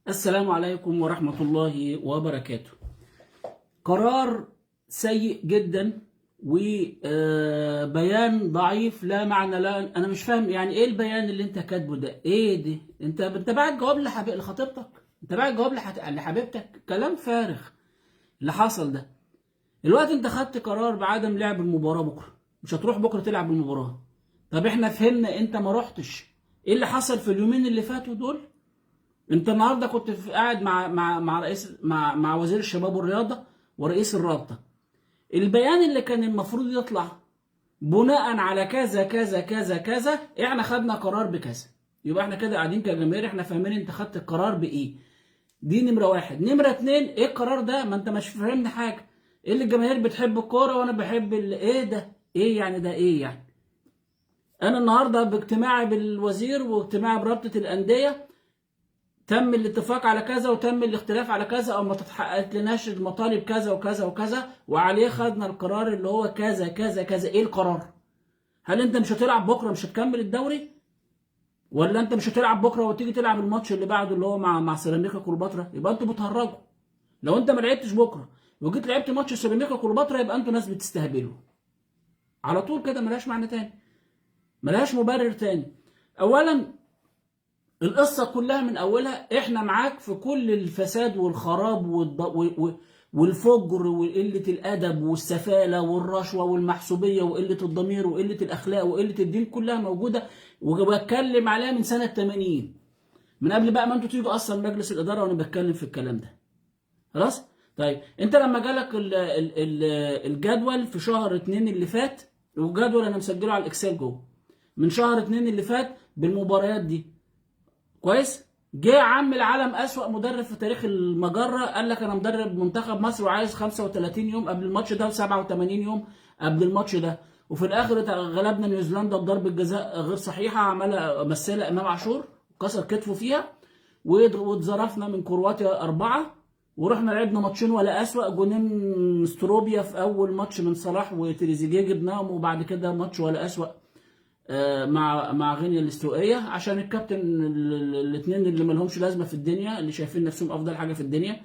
السلام عليكم ورحمة الله وبركاته. قرار سيء جدا وبيان ضعيف لا معنى له. انا مش فاهم يعني ايه البيان اللي انت كاتبه ده؟ ايه دي؟ انت باعت جواب لخطيبتك؟ انت باعت جواب لحبيبتك؟ كلام فارغ اللي حصل ده. الوقت انت خدت قرار بعدم لعب المباراة بكرة، مش هتروح بكرة تلعب المباراة. طب احنا فهمنا انت ما رحتش. ايه اللي حصل في اليومين اللي فاتوا دول؟ انت النهارده كنت قاعد مع رئيس مع وزير الشباب والرياضه ورئيس الرابطه. البيان اللي كان المفروض يطلع بناء على كذا كذا كذا كذا، احنا خدنا قرار بكذا. يبقى احنا كده قاعدين كجماهير احنا فاهمين انت خدت القرار بايه. دي نمره واحد. نمره اتنين، ايه القرار ده؟ ما انت مش فاهمني حاجه. ايه اللي الجماهير بتحب الكوره وانا بحب ايه ده؟ ايه يعني ده؟ ايه يعني؟ انا النهارده باجتماعي بالوزير واجتماعي برابطه الانديه تم الاتفاق على كذا وتم الاختلاف على كذا، او ما تتحققت لناش المطالب كذا وكذا وكذا، وعليه خدنا القرار اللي هو كذا كذا كذا. ايه القرار؟ هل انت مش هتلعب بكره، مش هتكمل الدوري؟ ولا انت مش هتلعب بكره وتيجي تلعب الماتش اللي بعده اللي هو مع سيراميكا كليوباترا؟ يبقى انتوا بتهرجوا. لو انت ما لعبتش بكره وجيت لعبت ماتش سيراميكا كليوباترا يبقى انتوا ناس بتستهبلوا على طول كده. ملهاش معنى تاني، ملهاش مبرر تاني. اولا القصة كلها من أولها إحنا معاك في كل الفساد والخراب والفجر وقلة الأدب والسفالة والرشوة والمحسوبية وقلة الضمير وقلة الأخلاق وقلة الدين، كلها موجودة وبتكلم عليها من سنة 80، من قبل بقى ما أنتوا تيجوا أصلا مجلس الإدارة وأنا بتكلم في الكلام ده. خلاص؟ طيب أنت لما جالك الجدول في شهر 2 اللي فات، والجدول أنا مسجله على الإكسل جوه، من شهر 2 اللي فات بالمباريات دي كويس. جه عم العالم اسوأ مدرب في تاريخ المجره قال لك انا مدرب منتخب مصر وعايز 35 يوم قبل الماتش ده و87 يوم قبل الماتش ده، وفي الاخر غلبنا نيوزيلندا بضربه جزاء غير صحيحه عملها مثلها امام عاشور كسر كتفه فيها، واتظرفنا من كرواتيا 4، ورحنا لعبنا ماتشين ولا اسوأ، جونين ستروبيا في اول ماتش من صلاح وتريزيجيه جبناهم، وبعد كده ماتش ولا اسوأ مع غينيا الاستوائيه عشان الكابتن الاثنين اللي ما لهمش لازمه في الدنيا اللي شايفين نفسهم افضل حاجه في الدنيا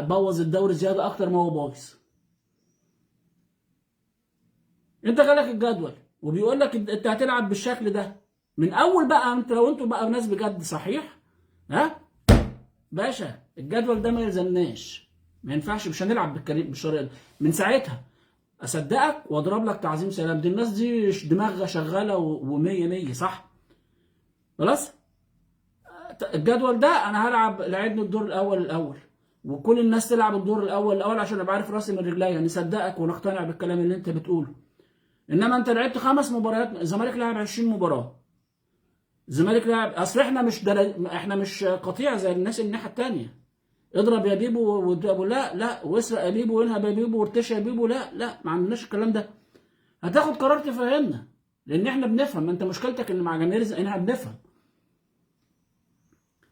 بوظ الدوري زياده اكتر ما هو بايظ. انت جالك الجدول وبيقول لك انت هتلعب بالشكل ده من اول بقى. انت لو انتوا بقى ناس بجد صحيح، ها باشا، الجدول ده ما يلزمناش، ما ينفعش، مش هنلعب بالطريقه دي. من ساعتها اصدقك واضرب لك تعظيم سلام. دي الناس دي دماغها شغاله ومية مية صح. خلاص، الجدول ده انا لعبنا الدور الاول وكل الناس تلعب الدور الاول عشان ابقى عارف راسي من رجليا، نصدقك ونقتنع بالكلام اللي انت بتقوله. انما انت لعبت 5 مباريات، الزمالك لعب 20 مباراه. الزمالك لعب، اصل احنا احنا مش قطيع زي الناس الناحيه الثانيه. اضرب يا بيبو وابو لا واسرق يا بيبو وانهب يا بيبو وارتشى يا بيبو، لا ما عندناش الكلام ده. هتاخد قرار تفهمنا لان احنا بنفهم. انت مشكلتك ان مع جماهير احنا بنفهم.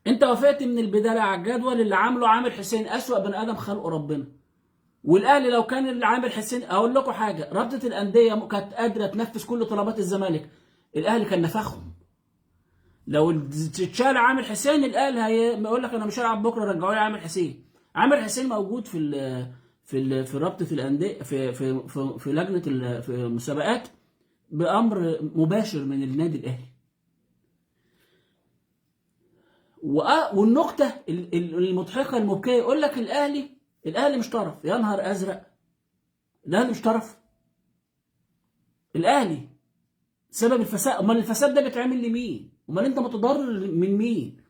انت وافقت من البدايه على الجدول اللي عامله عامر حسين، اسوأ بني ادم خلقه ربنا. والاهلي لو كان اللي عامر حسين، اقول لكم حاجه، رابطه الانديه كانت قادره تنفذ كل طلبات الزمالك، الاهلي كان نفخهم. لو تشال عامر حسين الاهلي يقول لك انا مش هلعب بكره، رجعوا لي عامر حسين. عامر حسين موجود في رابطه الانديه في لجنه في المسابقات بامر مباشر من النادي الاهلي. والنقطة المضحكة المبكية يقول لك الأهلي مش طرف. يا نهار أزرق، الأهلي مش طرف. الأهلي سبب الفساد. أمال الفساد ده بيتعمل لمين؟ أمال أنت متضرر من مين؟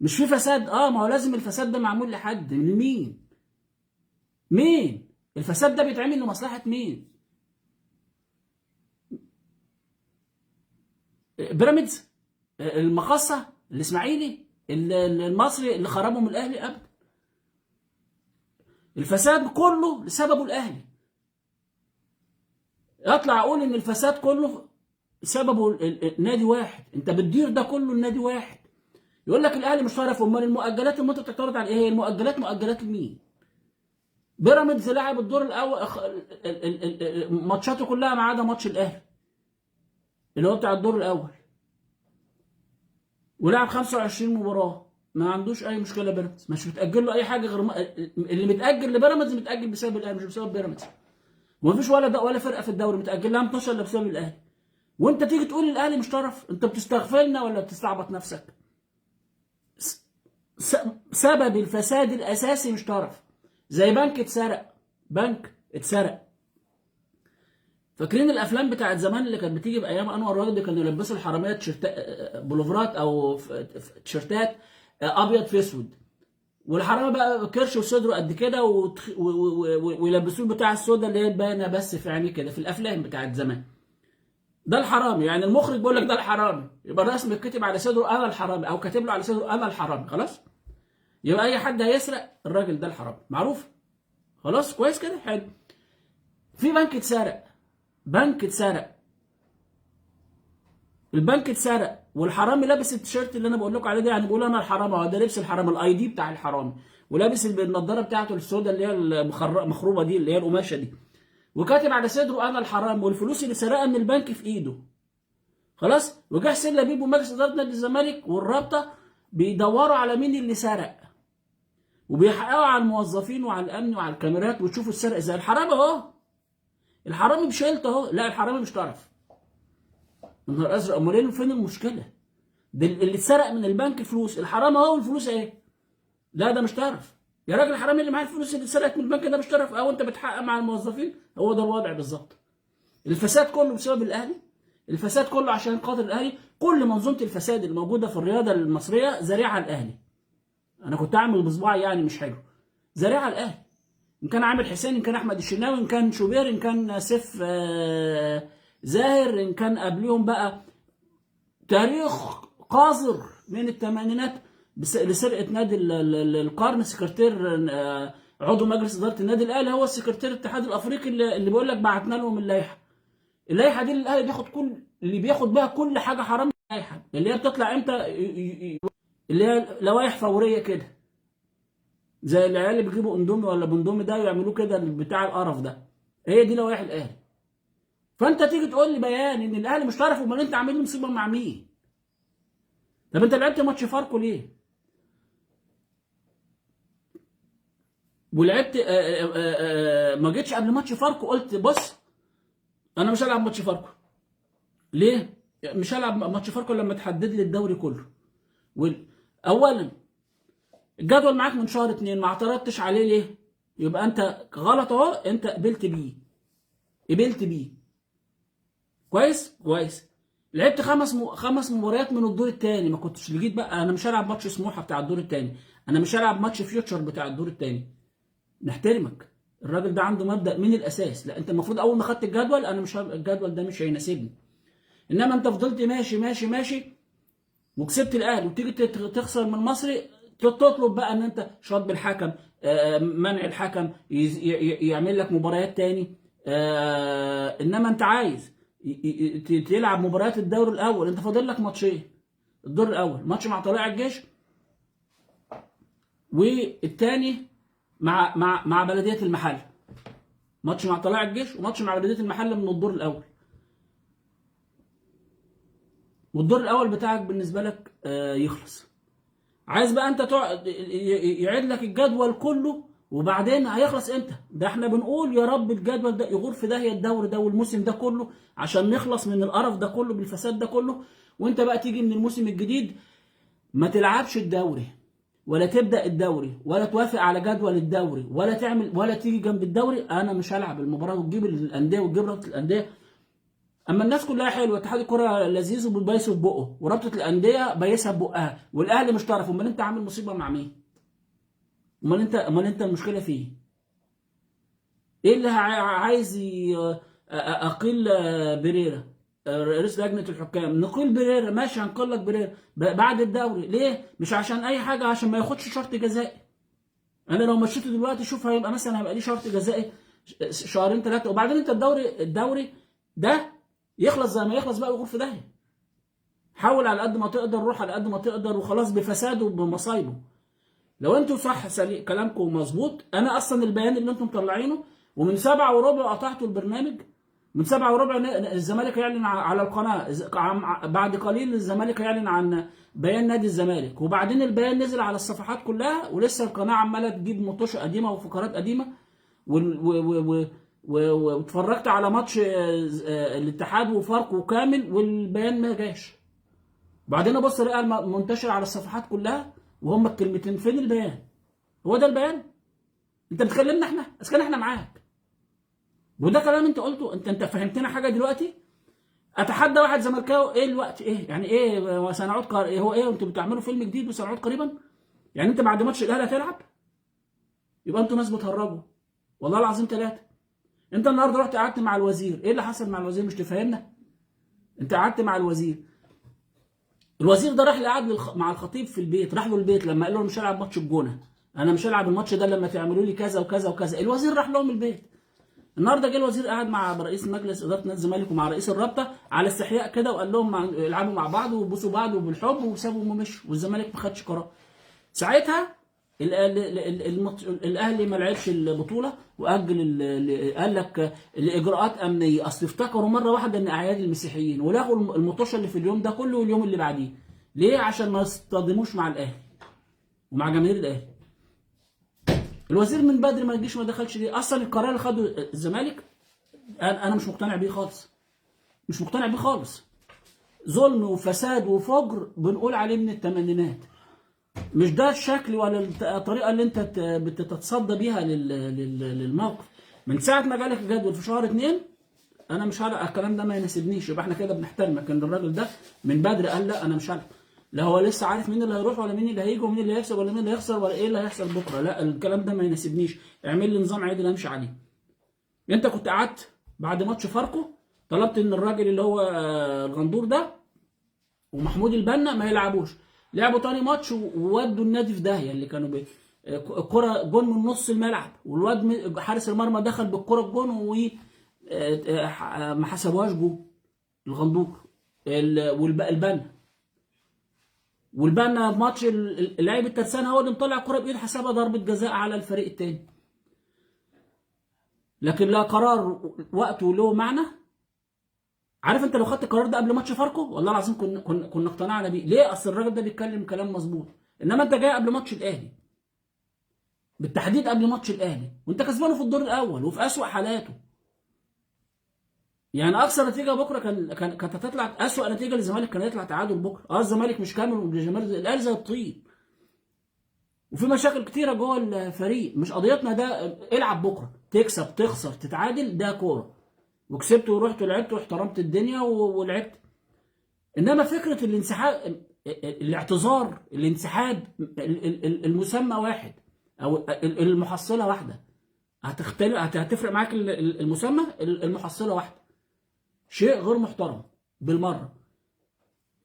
مش في فساد؟ ما هو لازم الفساد ده معمول لحد. من مين؟ مين؟ الفساد ده بيتعمل لمصلحة مين؟ بيراميدز، المقصة، الإسماعيلي، المصري اللي خربهم الأهلي؟ أبدا. الفساد كله سببه الاهلي. اطلع اقول ان الفساد كله سببه نادي واحد، انت بتدير ده كله النادي واحد. يقول لك الاهلي مش طرف. امال المؤجلات اللي انت بتعترض على ايه هي؟ المؤجلات مؤجلات لمين؟ بيراميدز لعب الدور الاول ماتشاته كلها ما عدا ماتش الاهلي اللي هو بتاع الدور الاول، ولعب 25 مباراه ما عندوش اي مشكله بيراميدز، مش بتاجل له اي حاجه غير اللي متاجل لبيراميدز متاجل بسبب الاهلي مش بسبب بيراميدز. ومفيش ولا فرقه في الدوري متاجل لها 12 الا بسبب الاهلي. وانت تيجي تقول الاهلي مش طرف، انت بتستغفلنا ولا بتستعبط نفسك؟ سبب الفساد الاساسي مش طرف. زي بنك اتسرق، بنك اتسرق. فاكرين الافلام بتاعت زمان اللي كانت بتيجي بايام انور وجدي، كانوا يلبسوا الحراميه بلوفرات او تيشيرتات ابيض في اسود، والحرامي بقى كرش وصدره قد كده ويلبسوه بتاع السودا اللي هي باينه بس في عينيه كده في الافلام بتاعت زمان. ده الحرامي، يعني المخرج بيقول لك ده الحرامي، يبقى الرسم كاتب على صدره انا الحرامي، او كاتب له على صدره انا الحرامي، خلاص. يبقى اي حد هيسرق الراجل ده الحرامي، معروف. خلاص كويس كده، حلو. في بنك اتسرق، بنك اتسرق، البنك اتسرق، والحرامي لابس التيشيرت اللي انا بقول لكم عليه ده، يعني بيقول انا الحرامي، هو ده لبس الحرامي، الاي دي بتاع الحرامي، ولابس النضاره بتاعته السوداء اللي هي المخروبه دي اللي هي القماشه دي، وكاتب على صدره انا الحرامي، والفلوس اللي سرقها من البنك في ايده. خلاص. وجه حسين لبيب ومجلس اداره نادي الزمالك والرابطه بيدوروا على مين اللي سرق، وبيحققوا على الموظفين وعلى الامن وعلى الكاميرات وتشوفوا السرقه ازاي. الحرامي اهو، الحرامي بشيلته اهو. لا الحرامي مش طرف. نهار ازرق، امال فين المشكله؟ ده اللي اتسرق من البنك فلوس، الحرامي اهو الفلوس ايه. لا ده مش طرف يا راجل، الحرامي اللي معاه الفلوس اللي اتسرقت من البنك ده مش طرف، او انت بتحقق مع الموظفين. هو ده الوضع بالظبط. الفساد كله بسبب الاهلي، الفساد كله عشان خاطر الاهلي. كل منظومه الفساد الموجوده في الرياضه المصريه ذريعه الاهلي. انا كنت اعمل بصباعي يعني مش حلو، ذريعه الاهلي. ان كان عامر حسين، ان كان احمد الشناوي، ان كان شوبير، ان كان سيف زاهر، ان كان قبليهم بقى تاريخ قذر من الثمانينات لسرقه نادي القرن. سكرتير عضو مجلس اداره النادي الاهلي هو السكرتير الاتحاد الافريقي اللي بيقول لك بعتنا لهم اللائحه. اللائحه دي اللي الاهلي بياخد اللي بياخد بها كل حاجه حرام. اللائحه اللي هي بتطلع امتى، اللي هي لوائح فوريه كده، زي العيال اللي بيجيبوا اندومي ولا بندومي ده ويعملوه كده بتاع القرف ده. هي دي لوائح الاهلي. فانت تيجي تقول لي بيان ان الاهلي مش طرف، امال انت عامل لي مصيبه مع مين؟ طب انت لعبت ماتش فاركو ليه؟ ولعبت ما جيتش قبل ماتش فاركو قلت بص انا مش هلعب ماتش فاركو. ليه؟ مش هلعب ماتش فاركو لما تحدد لي الدوري كله. اولا الجدول معاك من شهر 2، ما اعترضتش عليه ليه؟ يبقى انت غلط اهو، انت قبلت بيه، قبلت بيه. كويس؟ كويس. لعبت خمس مباريات من الدور الثاني، ما كنتش لقيت بقى انا مش هلعب ماتش سموحه بتاع الدور الثاني، انا مش هلعب ماتش فيوتشر بتاع الدور الثاني. نحترمك، الراجل ده عنده مبدأ من الاساس. لا انت المفروض اول ما خدت الجدول انا مش الجدول ده مش هيناسبني. انما انت فضلت ماشي ماشي ماشي وكسبت الاهلي، وتيجي تخسر من المصري تطلب بقى ان انت شطب الحكم، منع الحكم يعمل لك مباريات تاني. انما انت عايز تلعب مباريات الدور الاول. انت فاضل لك ماتشين الدور الاول، ماتش مع طلائع الجيش، والتاني مع بلديه المحل. ماتش مع طلائع الجيش وماتش مع بلديه المحل من الدور الاول. والدور الاول بتاعك بالنسبه لك يخلص. عايز بقى انت يعيد لك الجدول كله، وبعدين هيخلص امتى؟ ده احنا بنقول يا رب الجدول ده يغور في داهيه الدوري ده والموسم ده كله عشان نخلص من القرف ده كله بالفساد ده كله. وانت بقى تيجي من الموسم الجديد ما تلعبش الدوري ولا تبدا الدوري ولا توافق على جدول الدوري ولا تعمل ولا تيجي جنب الدوري. انا مش هلعب المباراه، وتجيب الانديه وتجيب رابطه الانديه. اما الناس كلها حلوه، اتحاد الكره لذيذ وبيبيسوا في بقه، ورابطه الانديه بايسها ببقها، والاهلي مش طرف. امال انت عامل مصيبه مع مين؟ امال انت المشكله فيه ايه؟ اللي عايز اقيل بريرا رئيس لجنه الحكام، نقيل بريرا ماشي، هنقول لك بريرا بعد الدوري. ليه؟ مش عشان اي حاجه، عشان ما ياخدش شرط جزائي. انا لو مشيته دلوقتي شوف هيبقى مثلا هيبقى ليه شرط جزائي شهرين ثلاثه، وبعدين انت الدوري ده يخلص زي ما يخلص بقى ويغور في داهيه. حاول على قد ما تقدر، روح على قد ما تقدر وخلاص، بفساده وبمصايبه. لو انتوا صح كلامكم مظبوط، انا اصلا البيان اللي انتم مطلعينه ومن 7:15 قطعتوا البرنامج من 7:15 الزمالك يعلن على القناه، بعد قليل الزمالك يعلن عن بيان نادي الزمالك، وبعدين البيان نزل على الصفحات كلها، ولسه القناه عماله تجيب مطوشه قديمه وفقرات قديمه. واتفرجت على ماتش الاتحاد وفاركو كامل والبيان ما جاش. بعدين ابص الاقي منتشر على الصفحات كلها وهم الكلمتين، فين البيان؟ هو ده البيان؟ انت بتكلمنا احنا؟ اذا كان احنا معاك. وده كلام انت قلته، انت فهمتنا حاجه دلوقتي؟ اتحدى واحد زملكاوي، ايه الوقت؟ ايه يعني؟ ايه سنعود ايه هو؟ ايه انتوا بتعملوا فيلم جديد وسنعود قريبا؟ يعني انت بعد ماتش الاهلي هتلعب؟ يبقى انتوا ناس بتهرجوا والله العظيم ثلاثه. انت النهارده رحت قعدت مع الوزير، ايه اللي حصل مع الوزير؟ مش تفهمنا؟ انت قعدت مع الوزير، الوزير ده راح قعد مع الخطيب في البيت، راح له البيت لما قال له مش هلعب ماتش الجونه، انا مش هلعب الماتش ده لما تعملوا لي كذا وكذا وكذا، الوزير راح لهم البيت. النهارده جه الوزير قعد مع رئيس مجلس اداره نادي الزمالك ومع رئيس الرابطه على استحياء كده، وقال لهم العبوا مع بعض وبوسوا بعض وبالحب، وسابوا ومشوا، والزمالك ما خدش قرار. ساعتها الاهلي ما لعبش البطوله واجل، قال لك الاجراءات امنيه، اصل افتكروا مره واحده ان اعياد المسيحيين ولغوا المطوشه اللي في اليوم ده كله واليوم اللي بعديه. ليه؟ عشان ما يصطدموش مع الاهلي ومع جماهير الاهلي. الوزير من بدري ما يجيش ما دخلش ليه؟ اصلا القرار اللي خده الزمالك انا مش مقتنع بيه خالص، مش مقتنع بيه خالص. ظلم وفساد وفجر بنقول عليه من الثمانينات. مش ده الشكل ولا الطريقه اللي انت بتتصدى بيها للموقف. من ساعه ما جالك الجدول في شهر 2 انا مش هلعب، الكلام ده ما يناسبنيش، يبقى احنا كده بنحترمك. ان الراجل ده من بدري قال لا انا مش هلعب، لا هو لسه عارف مين اللي هيروح ولا مين اللي هيجي ومين اللي هيكسب ولا مين اللي هيخسر ولا ايه اللي هيحصل بكره، لا الكلام ده ما يناسبنيش، اعمل لي نظام عادل امشي عليه. انت كنت قعدت بعد ماتش فاركو طلبت ان الراجل اللي هو الغندور ده ومحمود البنا ما يلعبوش، لعبوا تاني ماتش وودوا النادي في داهيه، اللي كانوا الكره جون من نص الملعب، والواد حارس المرمى دخل بالكره الجون وما حسبوهاش جون. الغندور والبنا ماتش اللاعب الترسانة هو اللي مطلع الكره بايده، حسبها ضربه جزاء على الفريق الثاني. لكن لا قرار وقته له معنى. عارف انت لو خدت القرار ده قبل ماتش فاركو والله العظيم كنا اقتنعنا بيه. ليه؟ اصل الراجل ده بيتكلم كلام مظبوط، انما انت جاي قبل ماتش الاهلي، بالتحديد قبل ماتش الاهلي، وانت كسبانه في الدور الاول وفي اسوأ حالاته. يعني اقصى نتيجه بكره كانت هتطلع، اسوأ نتيجه للزمالك كان هيطلع تعادل بكره. الزمالك مش كامل والجماهير الاهلي زي الطين، وفي مشاكل كتيره جوه الفريق. مش قضيتنا ده، العب بكره، تكسب تخسر تتعادل، ده كوره، وكسبت ورحت ولعبت واحترمت الدنيا ولعبت. انما فكره الانسحاب، الاعتذار، الانسحاب، المسمى واحد او المحصله واحده. هتفرق معاك المسمى، المحصله واحده، شيء غير محترم بالمره.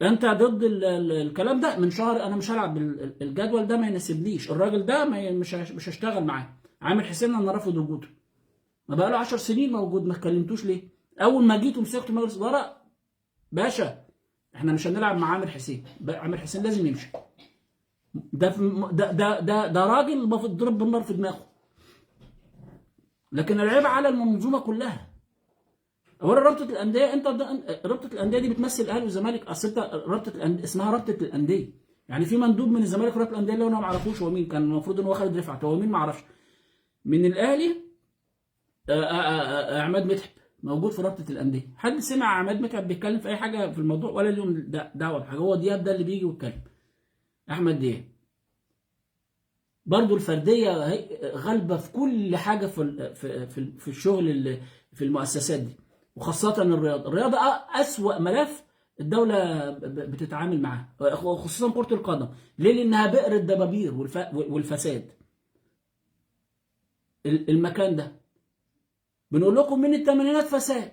انت ضد الكلام ده من شهر. انا مش هلعب الجدول ده، ما يناسبنيش، الراجل ده مش هشتغل معاه. عامر حسين انا رافض وجوده، ما بقاله 10 سنين موجود، ما اتكلمتوش ليه؟ اول ما جيت ومسكت مجلس اداره باشا احنا مش هنلعب مع عامر حسين، عامر حسين لازم يمشي. ده راجل المفروض يضرب بالنار في دماغه. لكن العيب على المنظومه كلها. اولا رابطه الانديه، انت رابطه الانديه دي بتمثل الاهلي والزمالك. اصل انت رابطه الانديه اسمها رابطه الانديه، يعني في مندوب من الزمالك في رابطه الانديه اللي انا ما اعرفوش هو مين، كان المفروض ان هو خالد رفعت، هو مين ما اعرفش. من الاهلي عماد متعب موجود في رابطه الانديه. حد سمع عماد متعب بيتكلم في اي حاجه في الموضوع ولا اليوم دعوه بحاجه؟ هو دياب ده اللي بيجي ويتكلم، احمد دياب. برضو الفرديه غالبه في كل حاجه في الشغل في المؤسسات دي، وخاصه الرياضه اسوأ ملف الدوله بتتعامل معاه، خصوصا كره القدم. ليه؟ لانها بئر الدبابير والفساد. المكان ده بنقول لكم من الثمانينات فساد،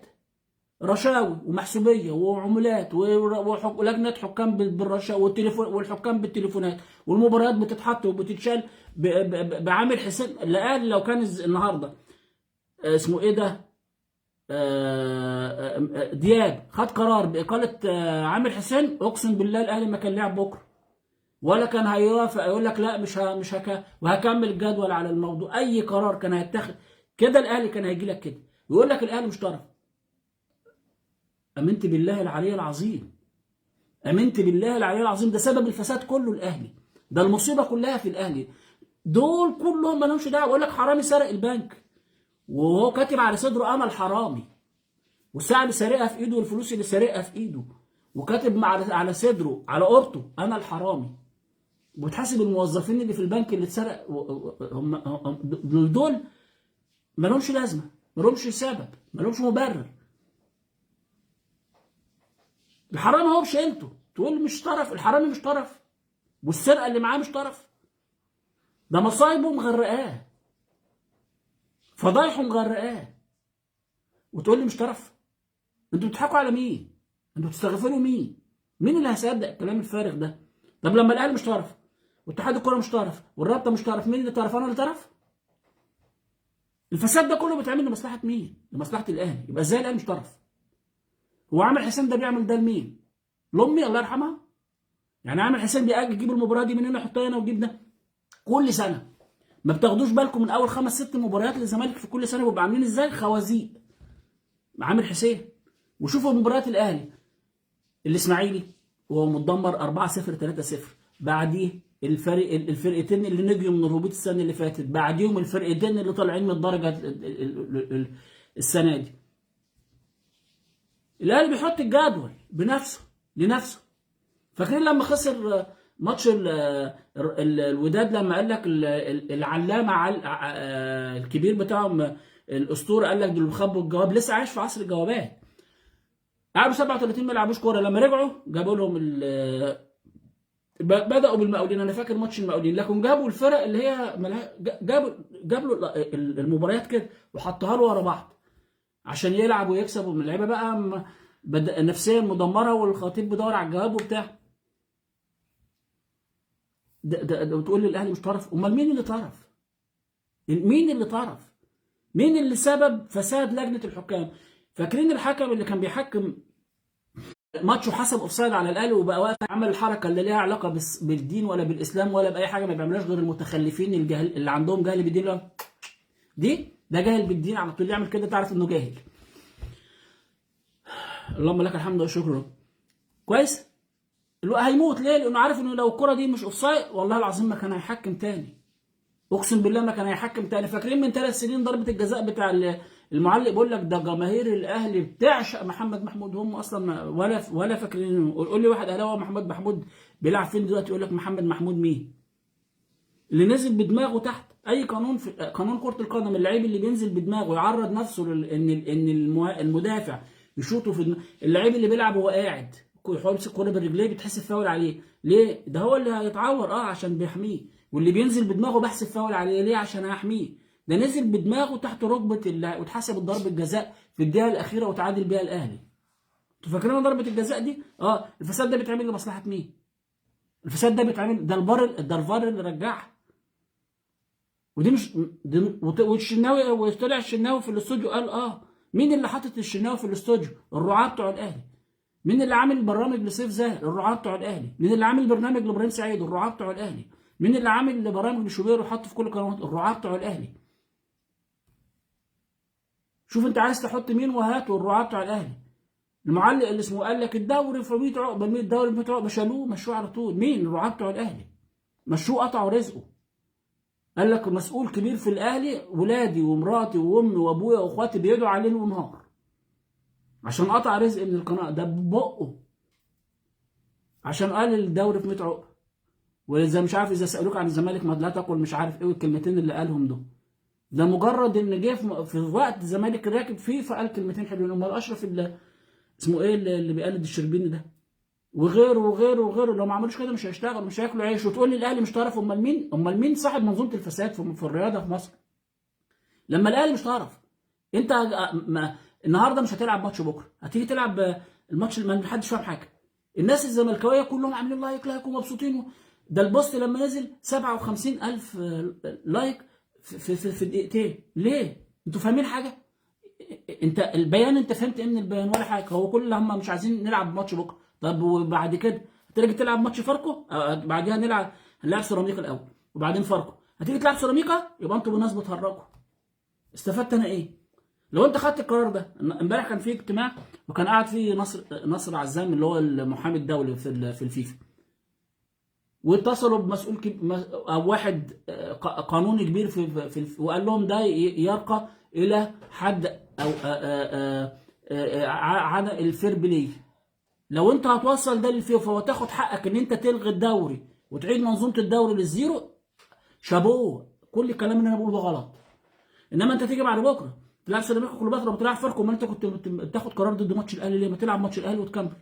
رشاوي ومحسوبيه وعمولات ولجنه حكام بالرشاوي والحكام بالتليفونات، والمباريات بتتحط وبتتشال بعامل حسين. لقال لو كان النهارده اسمه ايه ده دياب خد قرار باقاله عامر حسين، اقسم بالله الاهلي ما كان لعب بكره، ولا كان هيوافق يقول لك لا مش وهكمل الجدول على الموضوع. اي قرار كان هيتاخد كده الاهلي كان هيجي لك كده ويقول لك الاهلي مش طرف. امنت بالله العلي العظيم، امنت بالله العلي العظيم. ده سبب الفساد كله الاهلي، ده المصيبه كلها في الاهلي. دول كلهم ما لهمش دعوه. يقول لك حرامي سرق البنك وهو كاتب على صدره انا الحرامي، والساعه اللي سارقها في ايده والفلوس اللي سارقها في ايده، وكاتب على صدره على قرطه انا الحرامي. وبتحاسب الموظفين اللي في البنك اللي اتسرق. دول ما لهمش لازمه، ما لهمش سبب، ما لهمش مبرر. الحرامي هو بشيلته تقول لي مش طرف؟ الحرامي مش طرف، والسرقه اللي معاه مش طرف. ده مصايبه مغرقاه، فضايحه مغرقاه، وتقول لي مش طرف؟ انتوا بتضحكوا على مين؟ انتوا بتستغفلوا مين؟ مين اللي هيصدق الكلام الفارغ ده؟ طب لما الاهلي مش طرف، واتحاد الكوره مش طرف، والرابطه مش طرف، مين اللي طرف؟ انا اللي طرف؟ الفساد ده كله بيتعمل لمصلحه مين؟ لمصلحه الاهلي. يبقى ازاي الاهلي مش طرف؟ هو عامر حسين ده بيعمل ده لمين؟ لامي الله يرحمها؟ يعني عامر حسين بيجي يجيب المباراه دي من هنا يحطها هنا ويجيب ده كل سنه. ما بتاخدوش بالكم من اول 5 6 مباريات للزمالك في كل سنه بيبقوا عاملين ازاي؟ خوازيق عامر حسين. وشوفوا مباريات الاهلي، الاسماعيلي وهو متدمر 4-0 3-0، بعديه الفرقتين اللي نجوا من الهبوط السنه اللي فاتت، بعديهم الفرقتين اللي طالعين من الدرجه السنه دي. الاهلي بيحط الجدول بنفسه لنفسه. فاكرين لما خسر ماتش الوداد، لما قال لك العلامه الكبير بتاعهم الاسطوره قال لك دول بيخبوا الجواب، لسه عايش في عصر الجوابات. قعدوا 37 ما لعبوش كوره، لما رجعوا جابوا لهم بداوا بالمقاولين. انا فاكر ماتش المقاولين، لكن جابوا الفرق اللي هي جابوا له المباريات كده وحطها له ورا بعض عشان يلعب ويكسب. ومن اللعيبه بقى نفسيا مدمره، والخطيب بيدور على الجواب وبتاع. ده وتقول لي الاهلي مش طرف؟ امال مين اللي طرف؟ مين اللي طرف؟ مين اللي سبب فساد لجنه الحكام؟ فاكرين الحكم اللي كان بيحكم ماتش وحسب اوفسايد على الاهلي وبقى واقف عمل الحركه اللي ليها علاقه بالدين ولا بالاسلام ولا باي حاجه ما بيعملهاش غير المتخلفين الجهل اللي عندهم جهل بالدين؟ ده جاهل بالدين على طول. يعمل كده تعرف انه جاهل. اللهم لك الحمد والشكر. كويس. هيموت ليه؟ لانه عارف انه لو الكره دي مش اوفسايد والله العظيم ما كان هيحكم تاني. اقسم بالله ما كان هيحكم تاني. فاكرين من 3 سنين ضربه الجزاء بتاع المعلق؟ بيقول لك ده جماهير الاهلي بتعشق محمد محمود، هم اصلا ولا فاكرين. قول لي واحد اهلاوي محمد محمود بيلعب فين دلوقتي يقول لك محمد محمود مين؟ اللي نزل بدماغه تحت اي قانون في قانون كره القدم، اللعيب اللي بينزل بدماغه يعرض نفسه ان المدافع يشوطه في اللعيب اللي بيلعب وهو قاعد يمسك الكوره برجليه بتحسب فاول عليه. ليه؟ ده هو اللي هيتعور عشان بيحميه. واللي بينزل بدماغه بحسب فاول عليه ليه؟ عشان هيحميه. ده نزل بدماغه تحت ركبه واتحسب ضربه جزاء في الدقيقه الاخيره وتعادل بيها الاهلي. انتوا فاكرين ضربه الجزاء دي؟ الفساد ده بيتعمل لمصلحه مين؟ الفساد ده بيتعمل، ده الفار اللي رجعها. ودي مش والشناوي، وطلع الشناوي في الاستوديو قال مين اللي حاطط الشناوي في الاستوديو؟ الرعاة بتوع الاهلي. مين اللي عامل برامج لسيف زاهر؟ الرعاة بتوع الاهلي. مين اللي عامل برنامج لابراهيم سعيد؟ الرعاة بتوع الاهلي. مين اللي عامل برامج لشوبير وحطه في كل القنوات؟ الرعاة بتوع الاهلي. شوف انت عايز تحط مين وهاته. الرعاة بتوع الاهلي. المعلق اللي اسمه قال لك الدوري في 100 عقبه، الدوري في 100 عقبه، شالوه مشوه على طول. مين؟ الرعاة بتوع الاهلي. مشوه، قطعوا رزقه. قال لك مسؤول كبير في الاهلي، ولادي ومراتي وامي وابويا واخواتي بيدعوا عليه ليل ونهار عشان قطع رزق من القناه ده ببقه، عشان قال الدوري في 100 عقبه. واذا مش عارف، اذا سالوك عن الزمالك ما لا تقل مش عارف ايه الكلمتين اللي قالهم دول. ده مجرد ان جه في وقت الزمالك راكب فيه فقال كلمتين حلوين. امال اشرف اللي اسمه ايه اللي بيقلد الشربيني ده وغيره وغيره وغيره، لو ما عملوش كده مش هيشتغل، مش هياكلوا عيش. وتقول لي الاهلي مش طرف؟ امال مين؟ امال مين صاحب منظومه الفساد في الرياضه في مصر؟ لما الاهلي مش طرف. انت النهارده مش هتلعب ماتش، بكره هتيجي تلعب الماتش اللي ما حدش فاهم حاجه. الناس الزملكاويه كلهم عاملين لايك ومبسوطين. ده البوست لما نزل 57,000 لايك في دقيقتين. ليه؟ انتوا فاهمين حاجه؟ انت البيان، انت فهمت ايه من البيان؟ ولا حاجه. هو كل اللي هم مش عايزين نلعب ماتش بكره. طب وبعد كده هتيجي تلعب ماتش فاركو، بعديها هنلعب سيراميكا الاول وبعدين فاركو. هتيجي تلعب سيراميكا، يبقى انتوا بالناس بتهرجوا. استفدت انا ايه؟ لو انت خدت القرار ده. امبارح كان في اجتماع وكان قاعد فيه نصر عزام اللي هو المحامي الدولي في الفيفا، واتصلوا بمسؤول او واحد قانوني كبير وقال لهم ده يرقى الى حد او عدم الفير بلاي. لو انت هتوصل ده للفيفا وتاخد حقك ان انت تلغي الدوري وتعيد منظومه الدوري للزيرو، شابوه. كل الكلام اللي انا بقوله ده غلط. انما انت تيجي بعد بكره تلعب سيراميكا كليوباترا وبتلعب فاركو، ما انت كنت بتاخد قرار ضد ماتش الاهلي ليه؟ ما تلعب ماتش الاهلي وتكمل.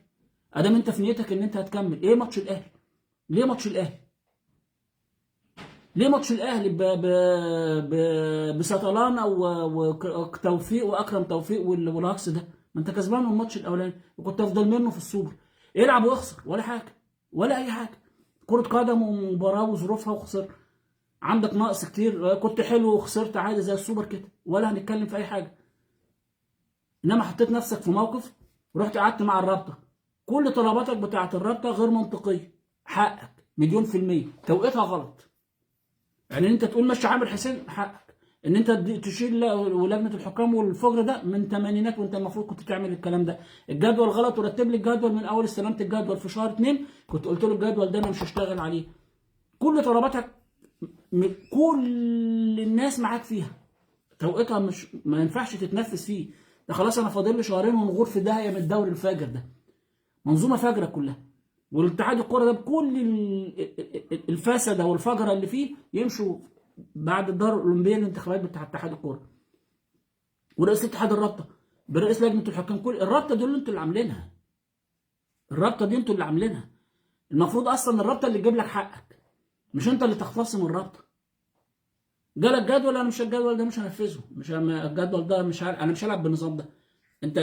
ادام انت في نيتك ان انت هتكمل، ايه ماتش الاهلي؟ ليه ماتش الاهلي؟ ليه ماتش الاهلي بسطلانه وتوفيق واكرم توفيق والهكس ده؟ ما انت كسبان من الماتش الاولاني وكنت افضل منه في السوبر. العب واخسر ولا حاجه ولا اي حاجه. كره قدم ومباراه وظروفها وخسر. عندك نقص كتير، كنت حلو وخسرت عادي زي السوبر كده، ولا هنتكلم في اي حاجه. انما حطيت نفسك في موقف ورحت قعدت مع الرابطه. كل طلباتك بتاعت الرابطه غير منطقيه. حقك مليون في المية. توقيتها غلط. يعني انت تقول مشي عامر حسين، حقك. ان انت تشيل ولجنه الحكام والفجر ده من تمانينات، وانت المفروض كنت تعمل الكلام ده. الجدول غلط، ورتب لي الجدول من اول استلمت الجدول في شهر 2 كنت قلت له الجدول ده انا مش هشتغل عليه. كل طلباتك كل الناس معاك فيها. توقيتها مش ما ينفعش تتنفذ فيه. ده خلاص انا فاضل لي شهرين ونغور في داهيه من الدوري الفاجر ده. منظومه فاجره كلها. والاتحاد الكوره ده بكل الفسده والفجره اللي فيه يمشوا بعد الدار الاولمبيه الانتخابات بتاع اتحاد الكوره. ورئيس اتحاد الرابطه برئيس لجنه الحكام، كل الرابطه دول انتوا اللي عاملينها. الرابطه دي انتوا اللي عاملينها. المفروض اصلا الرابطه اللي تجيب لك حقك، مش انت اللي تختصم الرابطه. جالك جدول، انا مش الجدول ده مش هنفذه، مش الجدول ده مش انا مش هلعب بالنظام ده. انت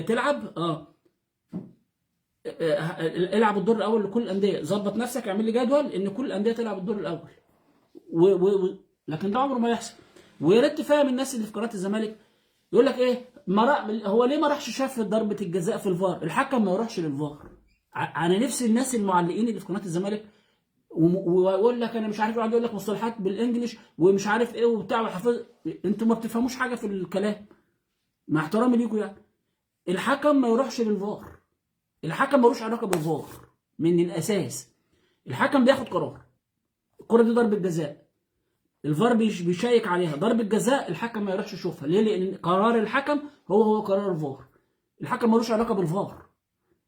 تلعب العب الدور الاول لكل الانديه. ظبط نفسك، اعمل لي جدول ان كل الانديه تلعب الدور الاول. لكن ده عمره ما يحصل. ويا ريت تفهم الناس اللي في قناه الزمالك. يقول لك ايه هو ليه ما راحش شاف ضربه الجزاء في الفار؟ الحكم ما يروحش للفار. انا نفسي الناس المعلقين اللي في قناه الزمالك ويقول لك انا مش عارف، يقعد يقول لك مصطلحات بالانجلش ومش عارف ايه وبتاع وحفظ. انتوا ما بتفهموش حاجه في الكلام. مع احترامي ليكم يعني. الحكم ما يروحش للفار. الحكم ملوش علاقه بالفار من الاساس. الحكم بياخد قرار. الكره دي ضربه جزاء، الفار بيشيك عليها. ضربه جزاء الحكم ما يروحش يشوفها. ليه؟ لان قرار الحكم هو قرار الفار. الحكم ملوش علاقه بالفار.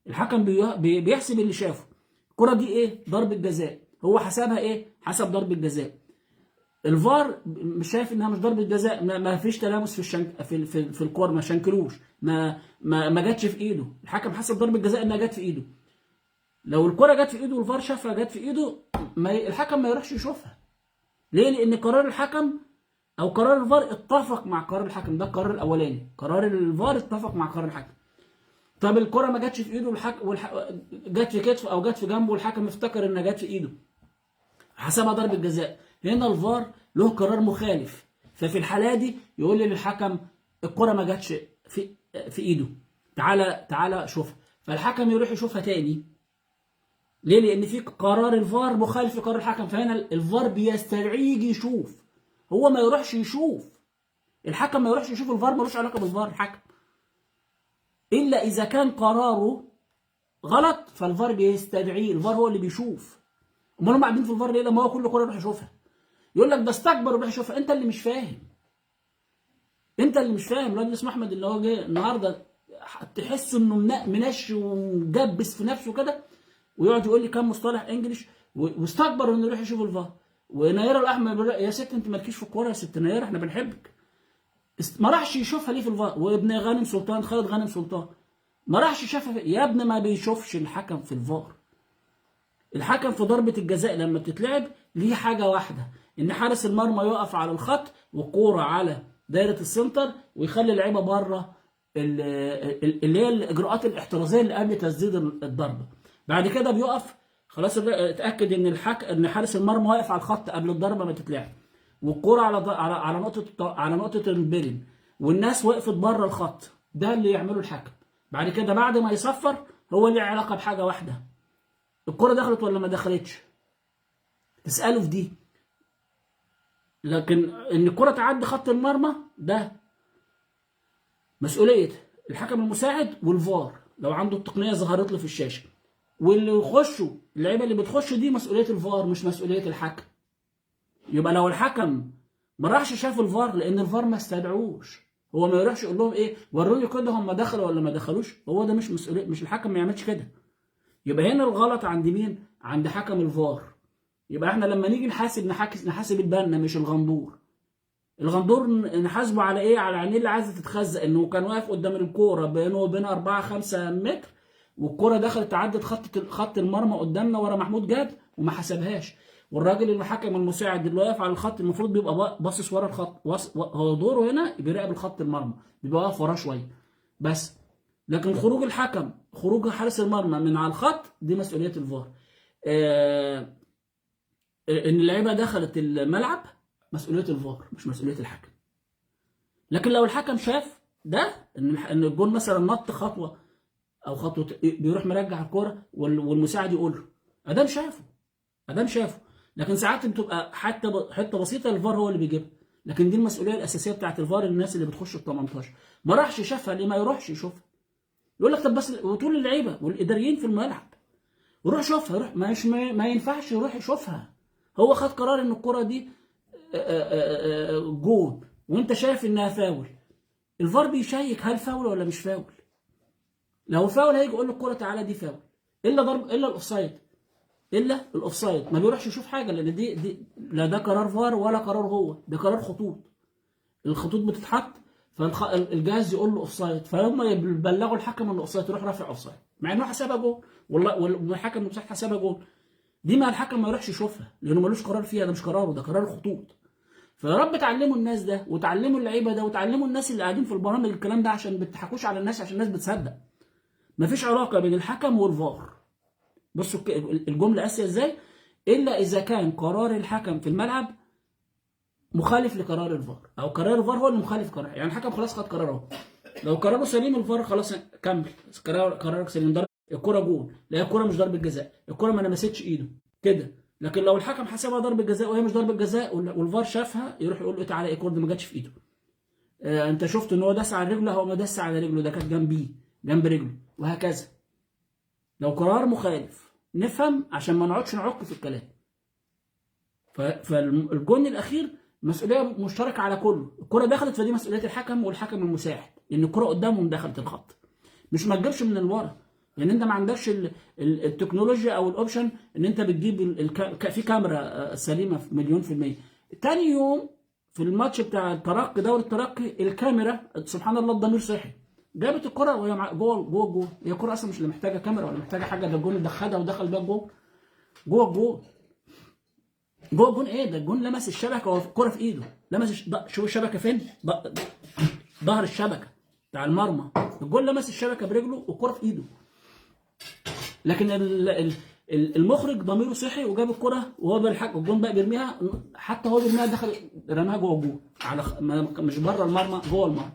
الحكم بيحسب اللي شافه. الكره دي ايه؟ ضربه جزاء. هو حسبها ايه؟ حسب ضربه جزاء. الفار مش شايف انها مش ضربه جزاء، ما فيش تلامس في في الكور، ما شنكلوش، ما جاتش في ايده. الحكم حسب ضربه جزاء انها جت في ايده. لو الكره جت في ايده والفار شافها جت في ايده، الحكم ما يروحش يشوفها. ليه؟ لان قرار الحكم او قرار الفار اتفق مع قرار الحكم. ده القرار الاولاني. قرار الفار اتفق مع قرار الحكم. طب الكره ما جاتش في ايده جت في كتفه او جت في جنبه والحكم افتكر انها جت في ايده، حسبها ضربه جزاء. هنا الفار له قرار مخالف. ففي الحاله دي يقول لي للحكم الكره ما جاتش في ايده، تعالى شوفها. فالحكم يروح يشوفها تاني. ليه؟ لان في قرار الفار مخالف لقرار الحكم. فهنا الفار بيستدعيه يجي يشوف. هو ما يروحش يشوف. الحكم ما يروحش يشوف. الفار ملوش علاقه بالفار. الحكم الا اذا كان قراره غلط فالفار بيستدعيه. الفار هو اللي بيشوف. امال هم قاعدين في الفار ليه لما هو كل كره يروح يشوفها؟ يقول لك ده استكبر ويروح يشوفها. انت اللي مش فاهم. انت اللي مش فاهم. الواد اسمه احمد اللي هو جه النهارده تحس انه منش ومجبس في نفسه كده، ويقعد يقول لي كام مصطلح انجلش واستكبر انه يروح يشوف الفار. ونيره الاحمد يا ست انت مالكيش في الكوره يا ست نيره، احنا بنحبك. ما راحش يشوفها ليه في الفار؟ وابن غانم سلطان خالد غانم سلطان ما راحش شافها يا ابني. ما بيشوفش الحكم في الفار. الحكم في ضربة الجزاء لما بتتلعب ليه حاجة واحدة، إن حارس المرمى يقف على الخط والكورة على دايرة السنتر ويخلي اللعيبة بره اللي هي الإجراءات الاحترازية اللي قبل تسديد الضربة. بعد كده بيقف خلاص اتأكد إن حارس المرمى واقف على الخط قبل الضربة ما تتلعب، والكورة على نقطة البيلين، والناس وقفت بره الخط. ده اللي يعمله الحكم. بعد كده بعد ما يصفر هو ليه علاقة بحاجة واحدة، الكرة دخلت ولا ما دخلتش. تسأله في دي. لكن ان الكرة تعدي خط المرمى ده مسؤوليه الحكم المساعد والفار لو عنده التقنيه ظهرت له في الشاشه، واللي يخشوا اللعيبه اللي بتخش دي مسؤوليه الفار مش مسؤوليه الحكم. يبقى لو الحكم ما راحش شاف الفار لان الفار ما استدعوش، هو ما يروحش يقول لهم ايه وروني كده هم دخلوا ولا ما دخلوش، هو ده مش مسؤوليه، مش الحكم ما يعملش كده. يبقى هنا الغلط عند مين؟ عند حكم الفار. يبقى احنا لما نيجي نحاسب البنا مش الغندور. الغندور نحاسبه على ايه؟ على عينيه اللي عايزه تتخزق، انه كان واقف قدام الكوره بينه وبين 4 5 متر، والكوره دخلت تعدت خط المرمى قدامنا ورا محمود جاد وما حسبهاش. والراجل الحكم المساعد اللي واقف على الخط المفروض بيبقى باصص ورا الخط، هو دوره هنا بيراقب الخط المرمى، بيبقى واقف وراه شويه بس. لكن خروج الحكم، خروج حارس المرمى من على الخط، دي مسؤوليه الفار. ان اللعيبه دخلت الملعب مسؤوليه الفار مش مسؤوليه الحكم. لكن لو الحكم شاف ده ان الجول مثلا نط خطوه او خطوه، بيروح مرجع الكوره والمساعد يقول له ادام شافه. لكن ساعات بتبقى حته بسيطه الفار هو اللي بيجيبها، لكن دي المسؤوليه الاساسيه بتاعت الفار، الناس اللي بتخش ال 18 ما راحش شافها ليه؟ ما يروحش يشوفها. يقول لك طب بس وطول اللعيبه والاداريين في الملعب وروح شوفها، روح ما ينفعش يروح يشوفها. هو خد قرار ان الكره دي جول وانت شايف انها فاول، الفار بيشيك هل فاول ولا مش فاول. لو فاول هيجي يقول له الكره تعالى دي فاول، الا الاوفسايد، ما بيروحش يشوف حاجه، لان دي لا ده قرار فار ولا قرار هو، ده قرار خطوط. الخطوط بتتحط فالجهاز يقول له اوفسايد، فهم يبلغوا الحكم انه اوفسايد، يروح رافع اوفسايد مع انه حسبها جول، والحكم المساعد حسبها جول. دي ما الحكم ما يروحش يشوفها لانه ملوش قرار فيها، ده مش قراره، ده قرار الخطوط. فيا رب تعلموا الناس ده، وتعلموا اللعيبه ده، وتعلموا الناس اللي قاعدين في البرامج الكلام ده، عشان ما بتضحكوش على الناس، عشان الناس بتصدق. مفيش علاقه بين الحكم والفار. بصوا الجمله قاسيه ازاي؟ الا اذا كان قرار الحكم في الملعب مخالف لقرار الفار، او قرار الفار هو اللي مخالف قرار. يعني الحكم خلاص خد قراره، لو قراره سليم الفار خلاص كمل، قرارك سليم، ضرب الكره جول، لا الكره مش ضربه جزاء، الكره ما لمستش ايده كده. لكن لو الحكم حسبها ضربه جزاء وهي مش ضربه جزاء والفار شافها، يروح يقول له تعالى الكره دي ما جاتش في ايده. انت شفت ان هو داس على رجله، هو ما داس على رجله، ده كانت جنب رجله، وهكذا. لو قرار مخالف نفهم عشان ما نقعدش نعك في الكلام. فالجون الاخير مسؤوليه مشتركه على كله، الكره دخلت فدي مسؤوليه الحكم والحكم المساعد، لان الكره قدامهم دخلت الخط، مش ما تجيبش من الورا، لان انت ما عندكش التكنولوجيا او الاوبشن ان انت بتجيب في كاميرا سليمه في 100%. تاني يوم في الماتش بتاع الترقي، دوري الترقي، الكاميرا سبحان الله الضمير صحي، جابت الكره وهي جوه الجول. هي الكره اصلا مش اللي محتاجه كاميرا ولا محتاجه حاجه، ده الجون اللي خدها ودخل بيها الجول جوه الجول. جوه الجون ايه ده؟ الجون لمس الشبكه والكره في ايده، شوف الشبكه فين؟ ظهر الشبكه بتاع المرمى، الجون لمس الشبكه برجله والكره في ايده. لكن المخرج ضميره صحي وجاب الكره وهو بالحق الجون بقى بيرميها، حتى هو بيرميها دخل رماها جوه الجون، على مش بره المرمى، جوه المرمى.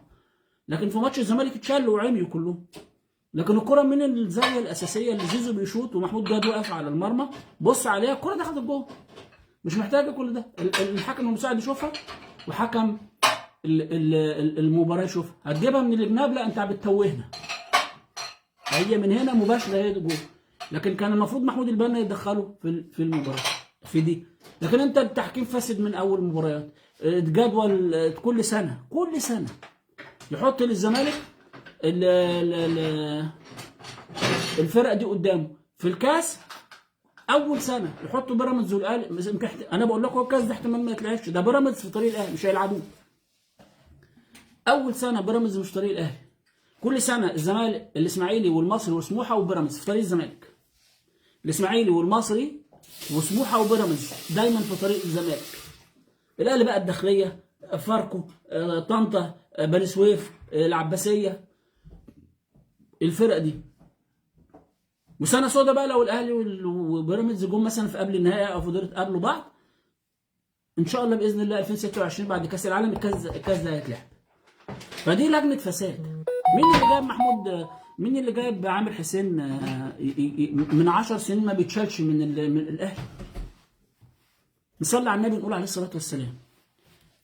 لكن في ماتش الزمالك اتشلوا وعميوا كلهم. لكن الكره من الزاويه الاساسيه اللي زيزو بيشوط ومحمود جاد واقف على المرمى، بص عليها الكره دخلت الجون، مش محتاجه كل ده. الحكم المساعد يشوفها وحكم المباراه يشوفها. هتجيبها من الجناب؟ لا انت بتتوهنا، هي من هنا مباشره هي جول. لكن كان المفروض محمود البنا يدخله في المباراه في دي. لكن انت التحكيم فاسد من اول المباريات. جدول كل سنه يحط للزمالك الفرق دي قدامه في الكاس. اول سنه يحطوا بيراميدز والاهلي، انا بقول لكم الكاس ده احتمال ما يتلعبش، ده بيراميدز في طريق الاهلي مش هيلعبوه. اول سنه بيراميدز مش طريق الاهلي. كل سنه الزمالك الاسماعيلي والمصري وسموحه وبيراميدز في طريق الزمالك. الاسماعيلي والمصري وسموحه وبيراميدز دايما في طريق الزمالك. الاهلي بقى الداخليه، فاركو، طنطا، بني سويف، العباسيه، الفرق دي. وسنه سودا بقى لو الاهلي وبيراميدز جم مثلا في قبل النهائي او في دور قابلوا بعض، ان شاء الله باذن الله 2026 بعد كاس العالم الكاس ده هيتلعب. فدي لجنه فساد. مين اللي جايب مين اللي جايب عامر حسين من 10 سنين ما بيتشالش من الاهلي؟ نصلي على النبي نقول عليه الصلاه والسلام.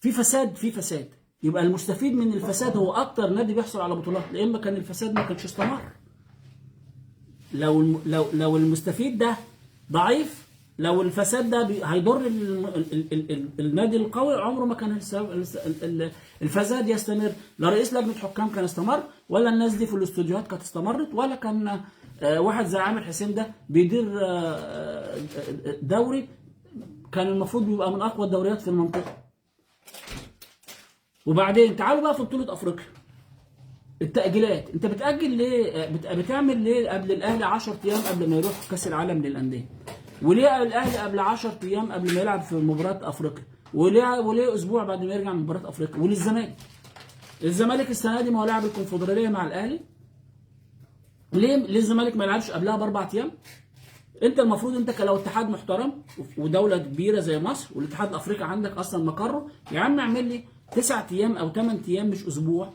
في فساد يبقى المستفيد من الفساد هو اكتر نادي بيحصل على بطولات، لان كان الفساد ما كانش استمر. لو المستفيد ده ضعيف، لو الفساد ده هيضر النادي القوي، عمره ما كان الفساد يستمر. لا رئيس لجنه حكام كان استمر، ولا الناس دي في الاستوديوهات كانت استمرت، ولا كان واحد زي عامر حسين ده بيدير دوري كان المفروض بيبقى من اقوى الدوريات في المنطقه. وبعدين تعالوا بقى في بطوله افريقيا، التأجيلات. انت بتأجل ليه؟ بتعمل ليه قبل الاهلي 10 ايام قبل ما يروح كاس العالم للانديه؟ وليه الاهلي قبل 10 ايام قبل ما يلعب في مباراه افريقيا؟ وليه اسبوع بعد ما يرجع من مباراه افريقيا؟ وللزمالك، الزمالك السنه دي ما هو لاعب الكونفدراليه مع الاهلي، ليه الزمالك ما يلعبش قبلها باربع ايام؟ انت المفروض انت لو اتحاد محترم ودوله كبيره زي مصر، والاتحاد الافريقي عندك اصلا مقره، يا عم اعمل لي 9 ايام او 8 ايام مش اسبوع.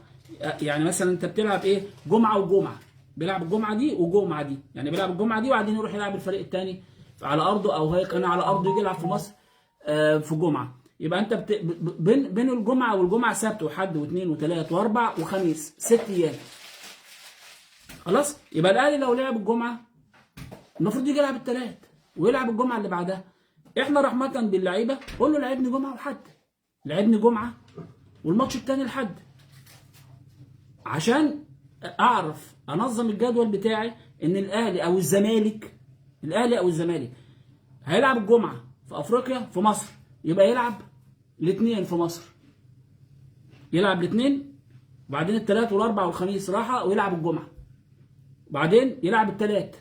يعني مثلا انت بتلعب ايه؟ جمعه وجمعه، بيلعب الجمعه دي وجمعه دي، يعني بيلعب الجمعه دي وبعدين يروح يلعب الفريق الثاني على ارضه، او هي كان على ارضه يجي يلعب في مصر في جمعه. يبقى انت بين الجمعه والجمعه سبت وحد واثنين وثلاث واربع وخميس، 6 ايام. خلاص؟ يبقى الاهلي لو لعب الجمعه المفروض يجي يلعب الثلاث ويلعب الجمعه اللي بعدها. احنا رحمه باللعيبه قول له لعبني جمعه وحد، لعبني جمعه والماتش الثاني الحد، عشان اعرف انظم الجدول بتاعي. ان الاهلي او الزمالك، هيلعب الجمعه في افريقيا في مصر، يبقى يلعب الاثنين في مصر، يلعب الاثنين وبعدين الثلاث والاربع والخميس راحه، ويلعب الجمعه وبعدين يلعب الثلاث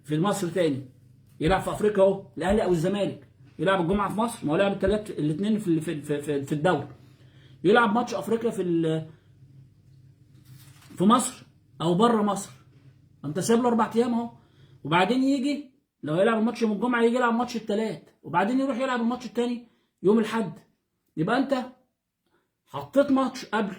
في مصر تاني، يلعب في افريقيا اهو. الاهلي او الزمالك يلعب الجمعه في مصر، ما هو لعب الثلاث الاثنين في الدوري، يلعب ماتش افريقيا في مصر او بره مصر، انت سايب له 4 ايام اهو. وبعدين يجي لو يلعب الماتش يوم الجمعه يجي يلعب ماتش الثلاث، وبعدين يروح يلعب الماتش الثاني يوم الاحد. يبقى انت حطيت ماتش قبل،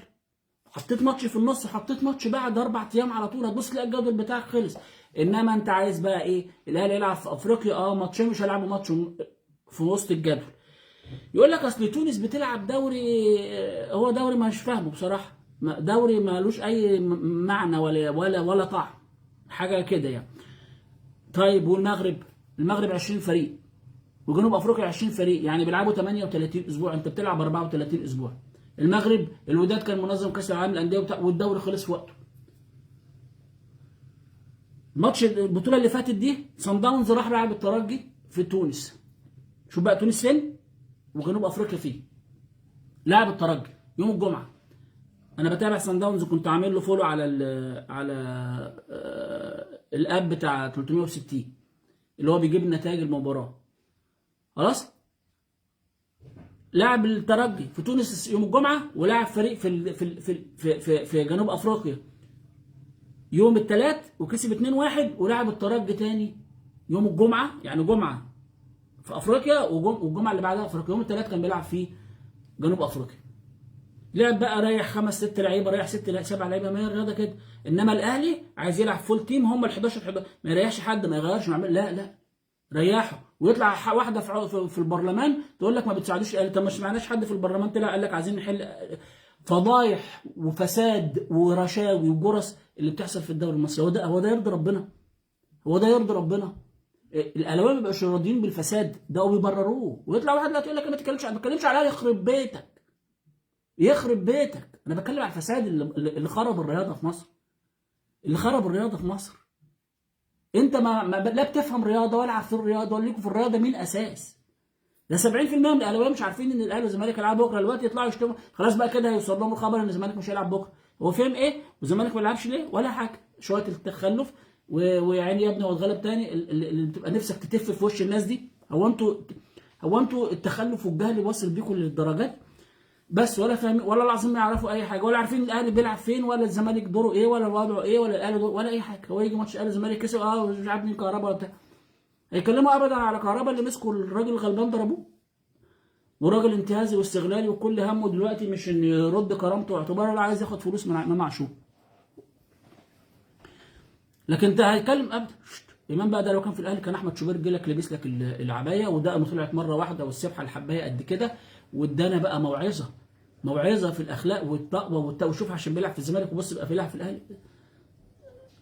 حطيت ماتش في النص، حطيت ماتش بعد 4 ايام على طول، هتبص تلاقي الجدول بتاعك خلص. انما انت عايز بقى ايه؟ الاهلي يلعب في افريقيا ماتشين، مش هيلعبوا ماتش في وسط الجدول. يقول لك اصل تونس بتلعب دوري، هو دوري مش فاهمه بصراحه، دوري مالوش اي معنى ولا طعم، حاجه كده يعني. طيب المغرب 20 فريق، وجنوب افريقيا 20 فريق، يعني بيلعبوا 38 اسبوع، انت بتلعب 34 اسبوع. المغرب الوداد كان منظم كاس العالم للانديه والدوري خلص في وقته. ماتش البطوله اللي فاتت دي صن داونز راح لعب الترجي في تونس. شوف بقى تونس فين وجنوب افريقيا فين. لعب الترجي يوم الجمعه. انا بتابع صن داونز، كنت عامل له فولو على الاب بتاع 360 اللي هو بيجيب نتائج المباراه. خلاص؟ لاعب الترجي في تونس يوم الجمعه، ولاعب فريق في جنوب افريقيا يوم الثلاث وكسب 2-1، ولاعب الترجي تاني يوم الجمعه، يعني جمعه في افريقيا والجمعه اللي بعدها افريقيا. يوم الثلاث كان بيلعب في جنوب افريقيا. لعب بقى ريح 5 6 لعيبه، ريح 6 7 لعيبه، ما هي الرياضه كده. انما الاهلي عايز يلعب فول تيم، هم ال 11 ما يريحش حد، ما يغيرش، لا ريحه. ويطلع واحده في البرلمان تقول لك ما بتساعدوش الاهلي. طب مش معناش حد في البرلمان طلع قال لك عايزين نحل فضايح وفساد ورشاوي وجرس اللي بتحصل في الدوري المصري؟ هو ده يرضي ربنا؟ هو ده يرضي ربنا؟ الاهلاويه ما بيبقاش راضيين بالفساد ده وبيبرروه، ويطلع واحد لا تقول لك ما تتكلمش على يخرب بيتك، يخرب بيتك. انا بتكلم على الفساد اللي خرب الرياضه في مصر، اللي خرب الرياضه في مصر. انت لا بتفهم رياضه ولا عارفين رياضه ولا ليكوا في الرياضه مين اساس. ده 70% من الاهلاويه مش عارفين ان الاهلي والزمالك هيلعبوا بكره. دلوقتي يطلعوا يشتموا، خلاص بقى كده هيوصل لهم الخبر ان الزمالك مش هيلعب بكره. هو فاهم ايه؟ والزمالك ما يلعبش ليه؟ ولا حاجه، شويه التخلف ويعني يا ابني هو اتغلب تاني اللي بتبقى نفسك تتف في وش الناس دي. هو انتوا التخلف والجهل واصل بيكم للدرجات بس؟ ولا فاهمين ولا العظيم ما يعرفوا اي حاجه، ولا عارفين الاهلي بيلعب فين، ولا الزمالك دوره ايه، ولا وضعه ايه، ولا الاهلي دوره ولا اي حاجه. هو يجي ماتش الاهلي الزمالك كسب مش عارف مين كهربا وبتاع، هيكلموا ابدا على كهربا اللي مسكوا الراجل الغلبان ضربوه، وراجل انتهازي واستغلالي، وكل همه دلوقتي مش ان يرد كرامته واعتباره، ولا عايز ياخد فلوس من امام عاشور. لكن انت هيتكلم ابدا امام بقى ده لو كان في الاهلي كان احمد شوبير جه لك لبس لك العبايه، وده طلعت مره واحده والسبحه الحبايه قد كده، وادانا بقى موعظه موعظه في الاخلاق والتقوى وشوف عشان بيلعب في الزمالك وبص بقى بيلعب في الاهلي.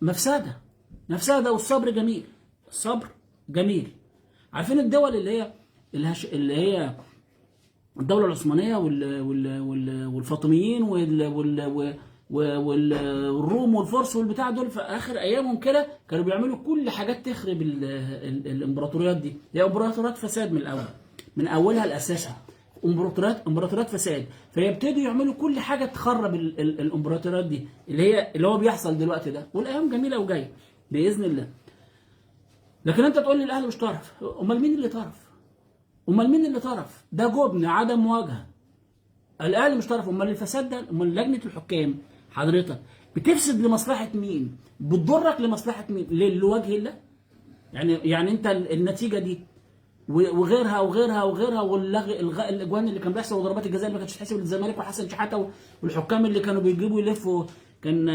مفسده، مفسده. والصبر جميل، الصبر جميل. عارفين الدول اللي هي الدولة العثمانية والفاطميين والروم والفرس والبتاع دول في آخر أيامهم كده كانوا بيعملوا كل حاجات تخرب الإمبراطوريات دي. هي إمبراطوريات فساد من الأول، من أولها لأساسها إمبراطوريات فساد. فيبتدوا يعملوا كل حاجة تخرب الإمبراطوريات دي اللي هو بيحصل دلوقتي ده. والأيام جميلة وجاية بإذن الله. لكن أنت تقول لي الأهلي مش طرف، أمال مين اللي طرف؟ امال مين اللي طرف؟ ده جبن، عدم مواجهه. الاهلي مش طرف. امال الفساد ده، امال لجنه الحكام حضرتك بتفسد لمصلحه مين؟ بتضرك لمصلحه مين؟ لوجه الله؟ يعني انت النتيجه دي وغيرها وغيرها وغيرها، والغاء الاجوان اللي كان بيحصل وضربات الجزاء اللي ما كانتش تتحسب للزمالك وحسن شحاته والحكام اللي كانوا بيجيبوا يلفوا. كان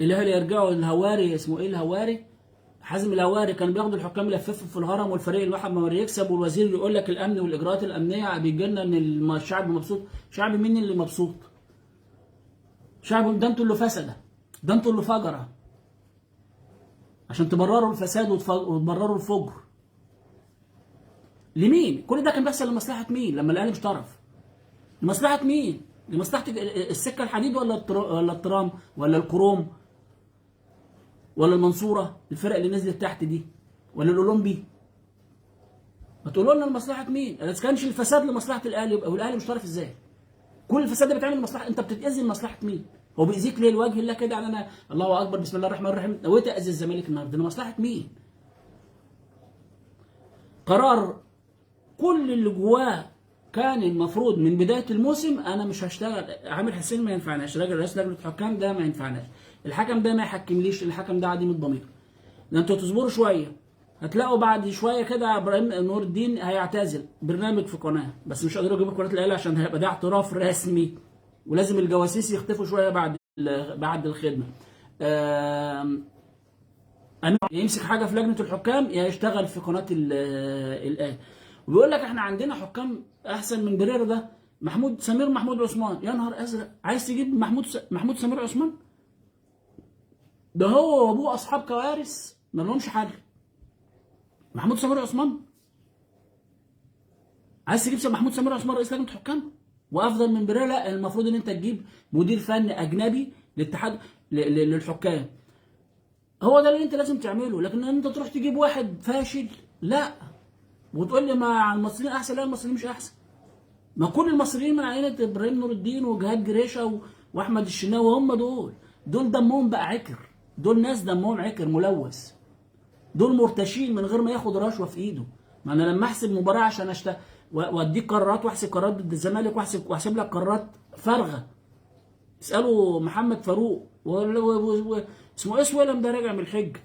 الاهلي يرجعوا الهواري، اسمه ايه الهواري؟ حازم الهواري. كان بياخدوا الحكام يلففوا في الهرم، والفريق الواحد ما يكسب، والوزير يقول لك الامن والاجراءات الامنيه بيجي لنا ان الشعب مبسوط. شعب مين اللي مبسوط؟ شعب ده انتوا اللي فسده، ده انتوا اللي فجره عشان تبرروا الفساد وتبرروا الفجر. لمين؟ كل ده كان بيحصل لمصلحه مين؟ لما الاهلي مش طرف، لمصلحه مين؟ لمصلحه السكه الحديد ولا الترام ولا الكروم ولا المنصوره، الفرق اللي نزلت تحت دي، ولا الاولمبي؟ ما تقولوا لنا لمصلحه مين؟ اذا كانش الفساد لمصلحه الاهلي يبقى الاهلي مش طرف ازاي؟ كل الفساد ده بيتعمل لمصلحه، انت بتتاذي لمصلحه مين؟ هو بيأذيك ليه لوجه الله كده؟ يعني انا الله اكبر بسم الله الرحمن الرحيم نويت اذي الزمالك النهارده، لمصلحه مين؟ قرار كل اللي جواه كان المفروض من بدايه الموسم انا مش هشتغل. عامر حسين ما ينفعناش، راجل رئيس لجنه الحكام ده ما ينفعناش، الحكم ده ما يحكمليش، الحكم ده عديم الضمير. ده انتوا تصبروا شويه، هتلاقوا بعد شويه كده ابراهيم نور الدين هيعتزل برنامج في قناه، بس مش قادر اجيب قناه الاهلي عشان هيبقى ده اعتراف رسمي، ولازم الجواسيس يختفوا شويه بعد الخدمه. أنا يمسك حاجه في لجنه الحكام يا يشتغل في قناه الاهلي. وبيقول لك احنا عندنا حكام احسن من بريرا ده، سمير محمود عثمان. يا نهار ازرق، عايز تجيب محمود سمير عثمان؟ ده هو وابوه اصحاب كوارث ما لهمش حل. محمود سمير عثمان عايز تجيب محمود سمير عثمان رئيس لجنه حكام وافضل من بريرا؟ لا، المفروض ان انت تجيب مدير فني اجنبي للاتحاد للحكام. هو ده اللي انت لازم تعمله. لكن انت تروح تجيب واحد فاشل لا وتقول لي ما المصريين احسن. لا، المصريين مش احسن. ما كل المصريين من عائله ابراهيم نور الدين وجهاد جريشه واحمد الشناوي هم دول دمهم بقى عكر. دول ناس دمهم عكر ملوث. دول مرتشين من غير ما ياخد رشوه في ايده. ما انا لما احسب مباراه عشان واديك قرارات واحسب قرارات ضد الزمالك واحسب لك قرارات فارغه. اسالوا محمد فاروق اسمه ايه سويلم ده راجع من الحج،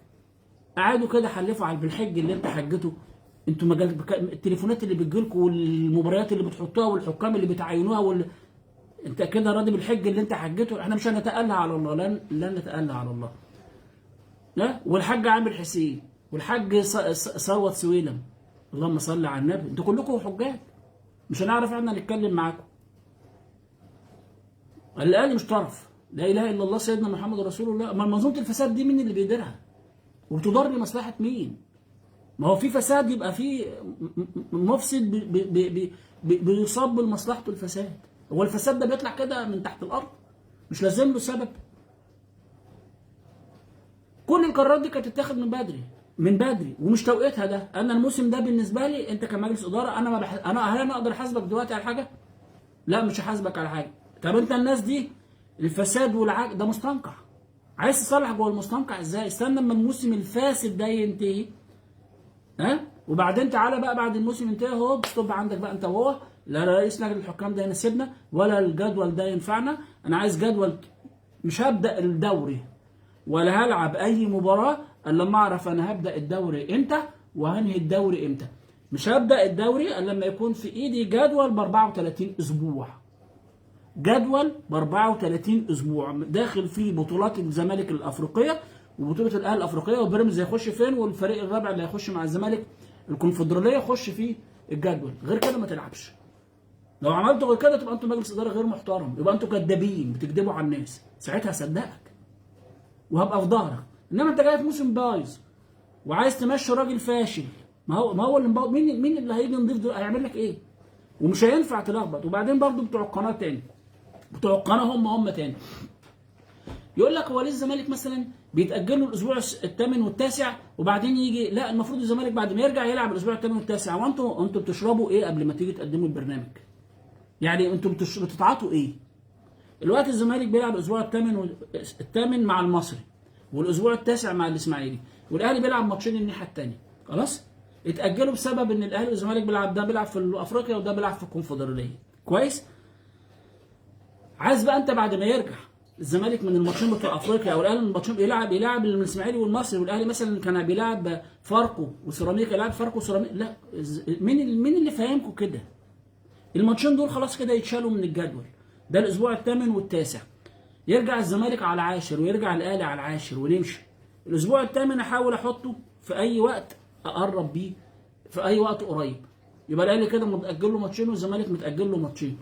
قعدوا كده حلفوا بالحج اللي انت حجته. انتوا التليفونات اللي بتجيلكم والمباريات اللي بتحطوها والحكام اللي بتعينوها انت كده راضي بالحج اللي انت حجته؟ احنا مش هنتألى على الله، لن نتألى على الله. لا، والحاج عامر حسين والحاج ثروت سويلم، اللهم صل على النبي، انتوا كلكم حجاج، مش هنعرف احنا نتكلم معاكم. الاهلي مش طرف، لا اله الا الله سيدنا محمد رسول الله. امال منظومه الفساد دي مين اللي بيديرها؟ وبتضر لمصلحه مين؟ ما هو في فساد يبقى في مفسد بيصاب لمصلحته الفساد. هو الفساد ده بيطلع كده من تحت الارض؟ مش لازم له سبب. كل القرارات دي كانت تتاخد من بدري ومش توقيتها. ده انا الموسم ده بالنسبه لي انت كمجلس اداره انا هل انا اقدر احاسبك دلوقتي على حاجه؟ لا، مش هحاسبك على حاجه. طب انت الناس دي الفساد والعك ده مستنقع، عايز تصلح جوه المستنقع ازاي؟ استنى اما الموسم الفاسد ده ينتهي، وبعدين تعالى بقى بعد الموسم ينتهي هوب ستوب عندك بقى انت وهو. لا رئيس لجنه الحكام ده يناسبنا ولا الجدول ده ينفعنا. انا عايز جدول، مش هبدا الدوري ولا هلعب اي مباراه الا لما اعرف انا هبدا الدوري امتى وهنهي الدوري امتى. مش هبدا الدوري الا لما يكون في ايدي جدول ب 34 اسبوع. جدول ب 34 اسبوع داخل فيه بطولات الزمالك الافريقيه وبطوله الاهلي الافريقيه، وبيراميدز هيخش فين، والفريق الرابع اللي هيخش مع الزمالك الكونفدراليه يخش فيه الجدول، غير كده ما تلعبش. لو عملتوا غير كده تبقى انتوا مجلس اداره غير محترم، يبقى انتوا كدابين بتكذبوا على الناس، ساعتها هصدقك وهبقى في ظهرك. انما انت جاي في موسم بايظ وعايز تمشي راجل فاشل، ما هو اللي مبوظ. مين اللي هيجي نضيف دول؟ هيعمل لك ايه؟ ومش هينفع تلخبط. وبعدين برضو بتوع القناه تاني، بتوع القناه هم تاني يقول لك هو ليه الزمالك مثلا بيتاجلوا الاسبوع الثامن والتاسع وبعدين يجي؟ لا، المفروض الزمالك بعد ما يرجع يلعب الاسبوع الثامن والتاسع. وانتوا بتشربوا ايه قبل ما تيجي تقدموا البرنامج؟ يعني انتوا بتتعاطوا ايه؟ الوقت الزمالك بيلعب الاسبوع الثامن مع المصري، والاسبوع التاسع مع الاسماعيلي، والاهلي بيلعب ماتشين الناحيه الثانيه. خلاص؟ اتاجلوا بسبب ان الاهلي والزمالك بيلعب، ده بيلعب في افريقيا وده بيلعب في الكونفدراليه. كويس؟ عايز بقى انت بعد ما يرجع الزمالك من الماتشين بتوع افريقيا او الاهلي من الماتشين يلعب الاسماعيلي والمصري، والاهلي مثلا كان بيلعب فاركو وسيراميكا، يلعب فاركو وسيراميكا. لا، مين اللي فاهمكم كده؟ الماتشين دول خلاص كده يتشالوا من الجدول. ده الاسبوع الثامن والتاسع، يرجع الزمالك على العاشر ويرجع الاهلي على العاشر ونمشي. الاسبوع الثامن احاول احطه في اي وقت اقرب بيه، في اي وقت قريب، يبقى الاهلي كده متاجل له ماتشين والزمالك متاجل له ماتشين.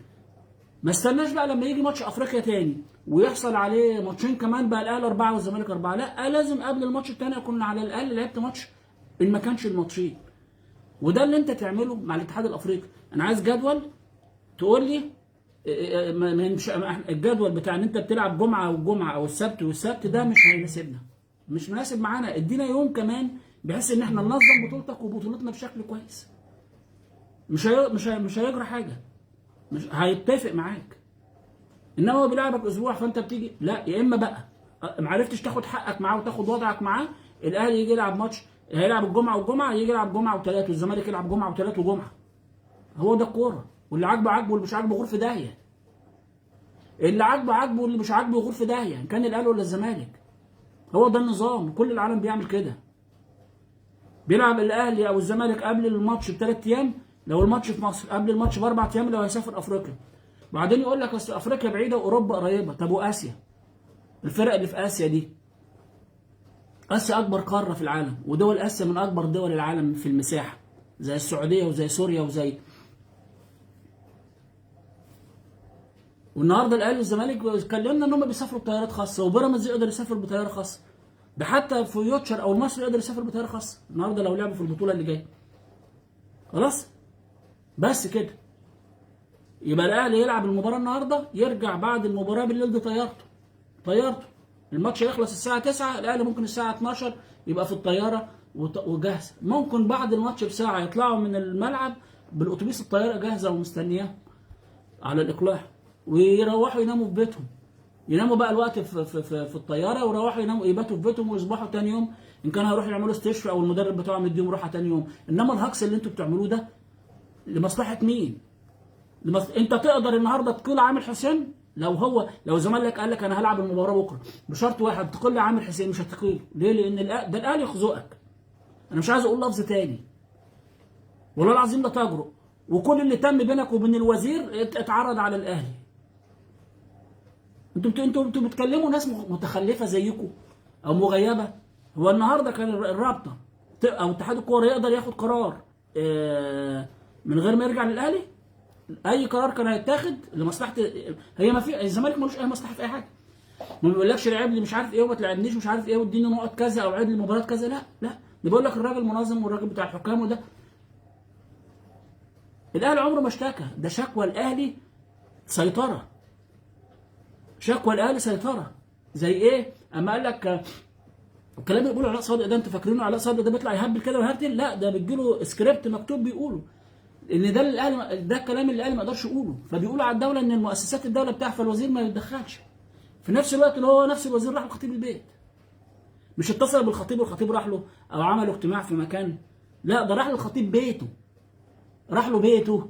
ما استناش بقى لما يجي ماتش افريقيا تاني ويحصل عليه ماتشين كمان، بقى الاهلي 4 والزمالك 4. لا، لازم قبل الماتش التاني اكون على الاقل لعبت ماتش ان ما كانش الماتشين. وده اللي انت تعمله مع الاتحاد الافريقي. انا عايز جدول تقول لي الجدول بتاع ان انت بتلعب جمعه والجمعه او السبت والسبت ده مش هيناسبنا، مش مناسب معانا. ادينا يوم كمان بحيث ان احنا ننظم بطولتك وبطولتنا بشكل كويس. مش هيجرى حاجه، مش هيتفق معاك. انما هو بيلعبك اسبوع فانت بتيجي، لا، يا اما بقى ما عرفتش تاخد حقك معاه وتاخد وضعك معاه، الاهلي يجي يلعب ماتش، هيلعب الجمعه والجمعه، يجي يلعب جمعه وثلاث، والزمالك يلعب جمعه وثلاث وجمعه. هو ده الكوره، واللي عاجبه عاجبه واللي مش عاجبه يغور في داهيه. اللي عاجبه عاجبه واللي مش عاجبه يغور في داهيه، ان كان الاهلي ولا الزمالك. هو ده النظام، كل العالم بيعمل كده. بيلعب الاهلي او الزمالك قبل الماتش ب3 ايام لو الماتش في مصر، قبل الماتش ب4 ايام لو هيسافر افريقيا. بعدين يقول لك اصل افريقيا بعيده واوروبا قريبه. طب واسيا؟ الفرق اللي في اسيا دي، اسيا اكبر قاره في العالم، ودول اسيا من اكبر دول العالم في المساحه، زي السعوديه وزي سوريا والنهارده الاهلي والزمالك اتكلمنا ان هم بيسافروا بطيارات خاصه، وبيراميدز يقدر يسافر بطياره خاصه. ده حتى فيوتشر او المصري يقدر يسافر بطياره خاصه النهارده لو لعبوا في البطوله اللي جايه. خلاص؟ بس كده. يبقى الاهلي يلعب المباراه النهارده، يرجع بعد المباراه بالليل بطيارته. الماتش يخلص الساعه 9، الاهلي ممكن الساعه 12 يبقى في الطياره وجاهز. ممكن بعد الماتش بساعه يطلعوا من الملعب بالاتوبيس، الطياره جاهزه ومستنياه على الاقلاع، ويروحوا يناموا في بيتهم. يناموا بقى الوقت في الطياره، ويروحوا يناموا يباتوا في بيتهم، ويصبحوا تاني يوم ان كان هيروحوا يعملوا استشفاء او المدرب بتاعهم يديهم راحه تاني يوم. انما الهجص اللي انتوا بتعملوه ده لمصلحه مين؟ انت تقدر النهارده تقول عامر حسين، لو الزمالك قال لك انا هلعب المباراه بكره بشرط واحد، تقول لي عامر حسين، مش هتقيل. ليه؟ لان ده الاهلي يخزقك. انا مش عايز اقول لفظ تاني، والله العظيم ده تجرؤ. وكل اللي تم بينك وبين الوزير اتعرض على الاهلي. انتوا بتكلموا ناس متخلفه زيكم او مغيبه. هو النهارده كان الرابطه او اتحاد الكوره يقدر ياخد قرار من غير ما يرجع للاهلي؟ اي قرار كان هيتاخد لمصلحه. هي ما في الزمالك ملوش اي مصلحه في اي حاجه. ما بيقولكش لعب لي مش عارف ايه وما تلعبنيش مش عارف ايه واديني نقط كذا او عيد لي مباراه كذا. لا، ده بيقول لك الراجل منظم والراجل بتاع الحكام. وده الاهلي عمره ما اشتكى، ده شكوى الاهلي سيطره. شكوى الاهلي سيطره. زي ايه؟ اما قال لك الكلام اللي بيقولوا علاء صادق ده، انتوا فاكرينه علاء صادق ده بيطلع يهبل كده ويهرتل؟ لا، ده بيجيله سكريبت مكتوب بيقوله ان ده الاهلي، ده الكلام اللي الاهلي ما يقدرش يقوله. فبيقولوا على الدوله ان المؤسسات الدوله بتاعها، فالوزير ما يتدخلش. في نفس الوقت اللي هو نفس الوزير راح لخطيب البيت، مش اتصل بالخطيب والخطيب راح له او عملوا اجتماع في مكان. لا، ده راح للخطيب بيته، راح له بيته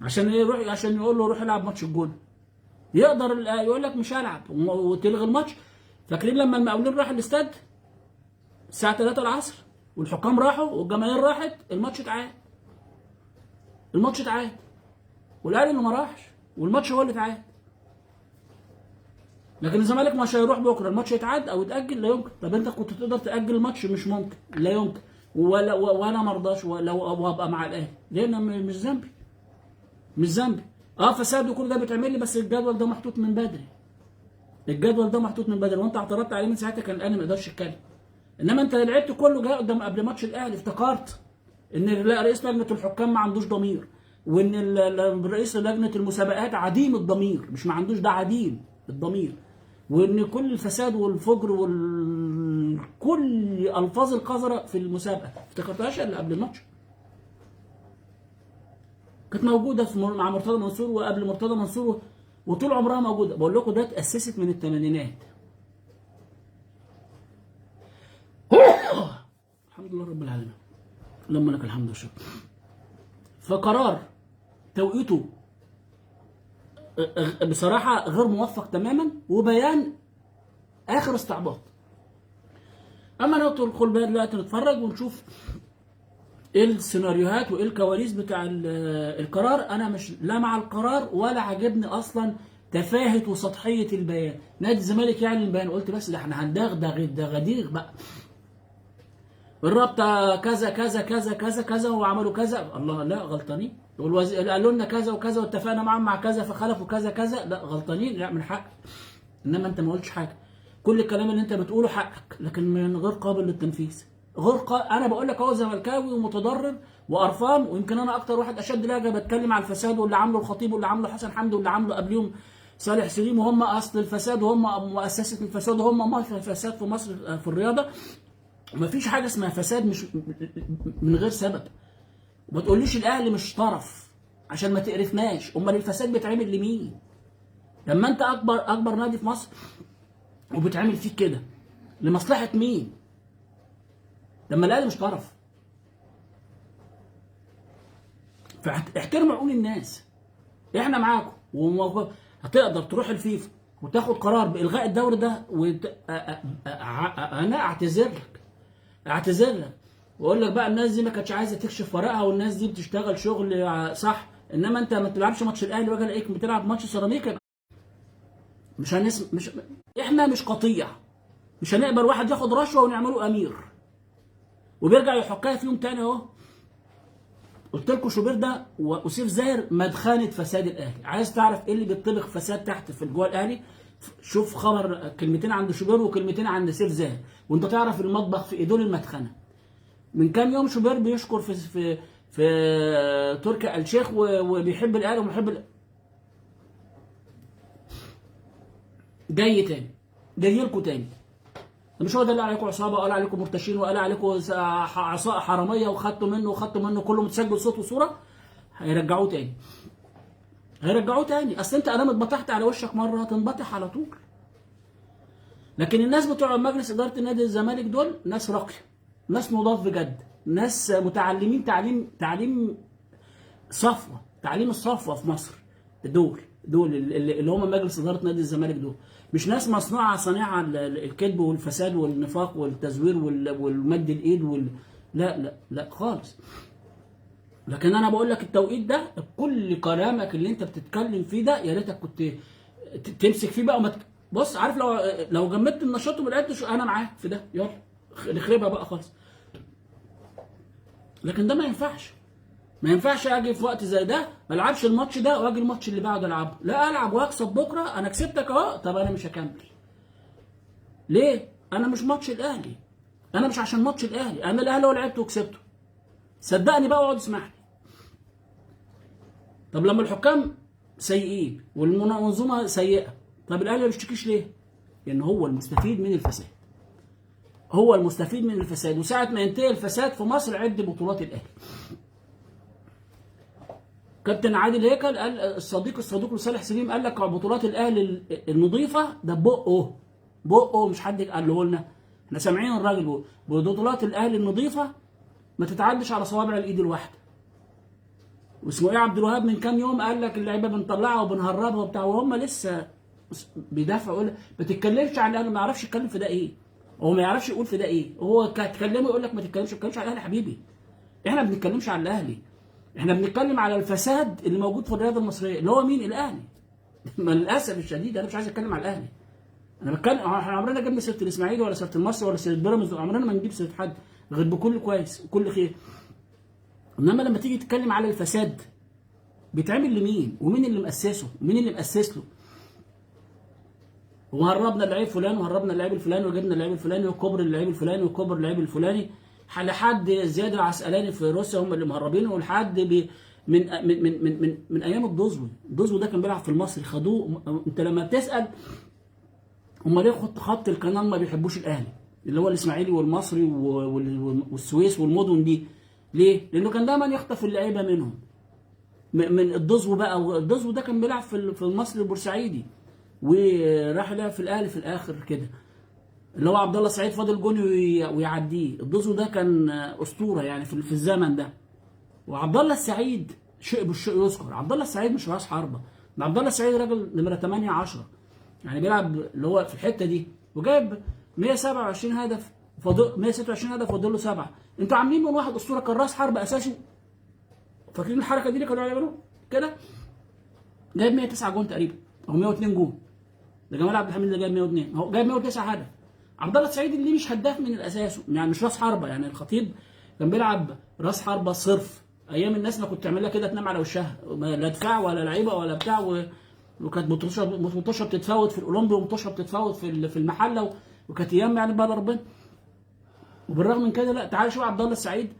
عشان يروح، عشان يقول له روح العب ماتش الجون. يقدر يقول لك مش هلعب وتلغي الماتش. فاكرين لما المقاولين راح الاستاد الساعه 3 العصر والحكام راحوا والجماهير راحت، الماتش اتعاد والاهلي اللي ما راحش، والماتش هو اللي اتعاد. لكن الزمالك مش هيروح بكره الماتش يتعاد او يتاجل، لا يمكن. طب انت كنت تقدر تاجل الماتش؟ مش ممكن، لا يمكن. وانا ما ارضاش وابقى مع الاهلي، لان مش ذنبي، مش ذنبي. فساد وكل ده بيتعمل لي، بس الجدول ده محطوط من بدري، الجدول ده محطوط من بدري، وانت اعترضت عليه من ساعتها كان الاهلي ما يقدرش يتكلم. انما انت لعبت كله جاي قدام قبل ماتش الاهلي افتكرت ان رئيس لجنه الحكام ما عندوش ضمير، وان رئيس لجنه المسابقات عديم الضمير، مش ما عندوش، ده عديم الضمير، وان كل الفساد والفجر كل الفاظ القذره في المسابقه افتكرتهاش الا قبل الماتش. كانت موجوده مع مرتضى منصور وقبل مرتضى منصور، وطول عمرها موجوده. بقول لكم ده اتاسست من الثمانينات. الحمد لله رب العالمين، اللهم لك الحمد والشكر. فقرار توقيته بصراحه غير موفق تماما، وبيان اخر استعباط. اما ندخل بقى دلوقتي نتفرج ونشوف ايه السيناريوهات وايه الكواليس بتاع القرار. انا مش لا مع القرار ولا عاجبني اصلا تفاهه وسطحيه البيان. نادي الزمالك يعلن البيان، قلت بس ده احنا هندغدغ الدغاديغ بقى، الرابطه كذا كذا كذا كذا كذا وعملوا كذا. الله، لا غلطانين. قالوا لنا كذا وكذا واتفقنا معاهم مع كذا فخلفوا كذا كذا، لا غلطانين، لا من حقك. انما انت ما قلتش حاجه، كل الكلام اللي انت بتقوله حقك لكن من غير قابل للتنفيذ. انا بقول لك اهو زملكاوي ومتضرر وقرفان، ويمكن انا اكتر واحد اشد لهجه بتكلم على الفساد واللي عامله الخطيب واللي عامله حسن حمدي واللي عامله قبليهم صالح سليم، وهم اصل الفساد وهم مؤسسه الفساد وهم ما في فساد في مصر في الرياضه. ومفيش حاجه اسمها فساد مش من غير سبب. وما تقوليش الاهلي مش طرف عشان ما تقرفناش. امال الفساد بيتعمل لمين؟ لما انت اكبر نادي في مصر وبتعمل فيك كده، لمصلحه مين؟ لما الاهلي مش طرف. فاحترموا عقول الناس، احنا معاكم، هتقدر تروح الفيفا وتاخد قرار بالغاء الدوري ده انا اعتذر لك واقول لك بقى الناس دي ما كانتش عايزه تكشف ورقها، والناس دي بتشتغل شغل صح. انما انت ما بتلعبش ماتش الاهلي واجي الاقيك بتلعب ماتش سيراميكا. احنا مش قطيع، مش هنقبل واحد ياخد رشوه ونعمله امير وبيرجع يحكها فيهم تاني. اهو قلت لكم شوبير ده وسيف زاهر مدخنه فساد الاهلي. عايز تعرف ايه اللي بيطبخ فساد تحت في جوه الاهلي؟ شوف خبر كلمتين عند شوبير وكلمتين عند سيف زاهر وانت تعرف المطبخ في ايدول المدخنه. من كام يوم شوبير بيشكر في تركي آل الشيخ وبيحب الاهلي وبيحب جاي لكم تاني. مش هو ده اللي عليكم عصابه وقال عليكم مرتشين وقال عليكم عصا حراميه وخدتوا منه كله متسجل صوت وصوره؟ هيرجعوه تاني. اصل انت ادام اتبطحت على وشك مره هتنبطح على طول. لكن الناس بتوع مجلس اداره نادي الزمالك دول ناس راقيه، ناس نضاف بجد، ناس متعلمين تعليم صفوه، تعليم الصفوه في مصر. دول اللي هم مجلس اداره نادي الزمالك دول مش ناس مصنوعه صنيعه الكذب والفساد والنفاق والتزوير والمد الايد لا خالص. لكن انا بقول لك التوقيت ده كل كلامك اللي انت بتتكلم فيه ده يا ريتك كنت تمسك فيه بقى بص، عارف لو جمدت النشاط وما لعبتش انا معاك في ده، يلا نخربها بقى خالص. لكن ده ما ينفعش اجي في وقت زي ده ما العبش الماتش ده واجي الماتش اللي بعده العبه. لا، العب واكسب بكره. انا كسبتك اهو، طب انا مش هكمل. ليه؟ انا مش ماتش الاهلي، انا مش عشان ماتش الاهلي، انا الاهلي هو لعبته وكسبته. صدقني بقى واقعد اسمعني. طب لما الحكام سيئين والمنظومه سيئه، طب الاهلي ما بيشتكيش ليه؟ لان هو المستفيد من الفساد. وساعه ما ينتهي الفساد في مصر عد بطولات الاهلي. كابتن عادل هيكل قال الصديق لصالح سليم قال لك بطولات الاهلي النظيفه ده بقه مش حد قاله لنا، احنا سامعين الراجل بيقول بطولات الاهلي النظيفه ما تتعدش على صوابع الايد الواحده. واسمه ايه عبد الوهاب من كام يوم قال لك اللعيبه بنطلعها وبنهربها وبتاع، وهم لسه بيدافعوا. يقول ما تتكلمش عن الاهلي، ما يعرفش يتكلم في ده ايه، هو ما يعرفش يقول في ده ايه. هو كلمه يقول لك ما تتكلمش عن الاهلي. حبيبي احنا ما بنتكلمش عن الاهلي، احنا بنتكلم على الفساد اللي موجود في الرياضه المصريه اللي هو مين؟ الاهلي. للاسف الشديد انا مش عايز اتكلم على الاهلي. انا بتكلم، احنا عمرنا جبنا سيره الاسماعيلي ولا سيره المصري ولا سيره بيراميدز، عمرنا ما نجيب سيره حد. غير بكل كويس وكل خير. انما لما تيجي تتكلم على الفساد بيتعمل لمين؟ ومين اللي مؤسسه؟ ومين اللي مؤسس له؟ وهربنا اللعيب فلان وهربنا اللعيب الفلاني وجبنا اللعيب الفلاني وكبر اللعيب الفلاني وكبر اللعيب الفلاني، لحد زياد العسقلاني في روسيا هم اللي مهربينه، ولحد من ايام الدوزوي. الدوزوي ده كان بيلعب في المصري، خدوه. انت لما بتسال هم ليه خط القناه ما بيحبوش الاهلي اللي هو الاسماعيلي والمصري والسويس والمدن دي، ليه؟ لانه كان دايما يخطف اللعيبه منهم من الدوزو بقى. الدوزو ده كان بيلعب في المصري البورسعيدي وراح لعب في الاهلي في الاخر كده، اللي هو عبد الله السعيد فاضل جون ويعديه. الدوزو ده كان اسطوره يعني في الزمن ده. وعبد الله السعيد شيء بالشيء يذكر، عبد الله السعيد مش راس حربه، ده عبد الله السعيد راجل نمره 8 10 يعني بيلعب اللي هو في الحته دي، وجايب 127 هدف، فاضل 126 هدف فاضل له 7. انتوا عاملين من واحد اسطوره كان راس حرب اساسي، فاكرين الحركه دي اللي كانوا يعملوا كده؟ جايب 109 جون تقريبا او 102 جون. ده جمال عبد الحميد اللي جايب 102، هو جايب 109 هدف. عبد الله السعيد اللي مش هداف من الاساس، يعني مش راس حربه، يعني الخطيب كان بيلعب راس حربه صرف. ايام الناس ما كنت تعملها كده تنام على وشها، لا دفاع ولا لعيبه ولا بتاع، وكانت مطوشه بتتفاوت في الاولمبي ومطوشه بتتفاوت في المحله، وكانت ايام يعني بعد ربنا. وبالرغم من كده لا، تعال شوف عبد الله السعيد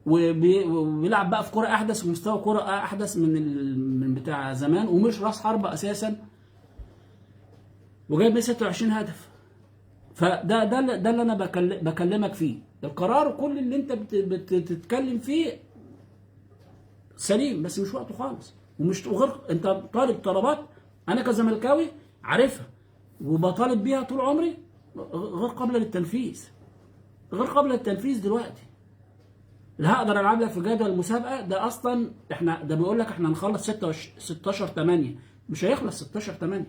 وبيلعب بقى في كوره احدث ومستوى كوره احدث من بتاع زمان، ومش راس حربه اساسا، وجايب 126 هدف. ده اللي انا بكلمك فيه. القرار كل اللي انت بتتكلم فيه سليم، بس مش وقته خالص. ومش غير انت طالب طلبات انا كزملكاوي عارفها وبطالب بيها طول عمري، غير قابله للتنفيذ، غير قابله للتنفيذ دلوقتي. لا هقدر العب لك في جدول المسابقه ده اصلا، احنا ده بيقول لك احنا هنخلص 16/8، مش هيخلص 16/8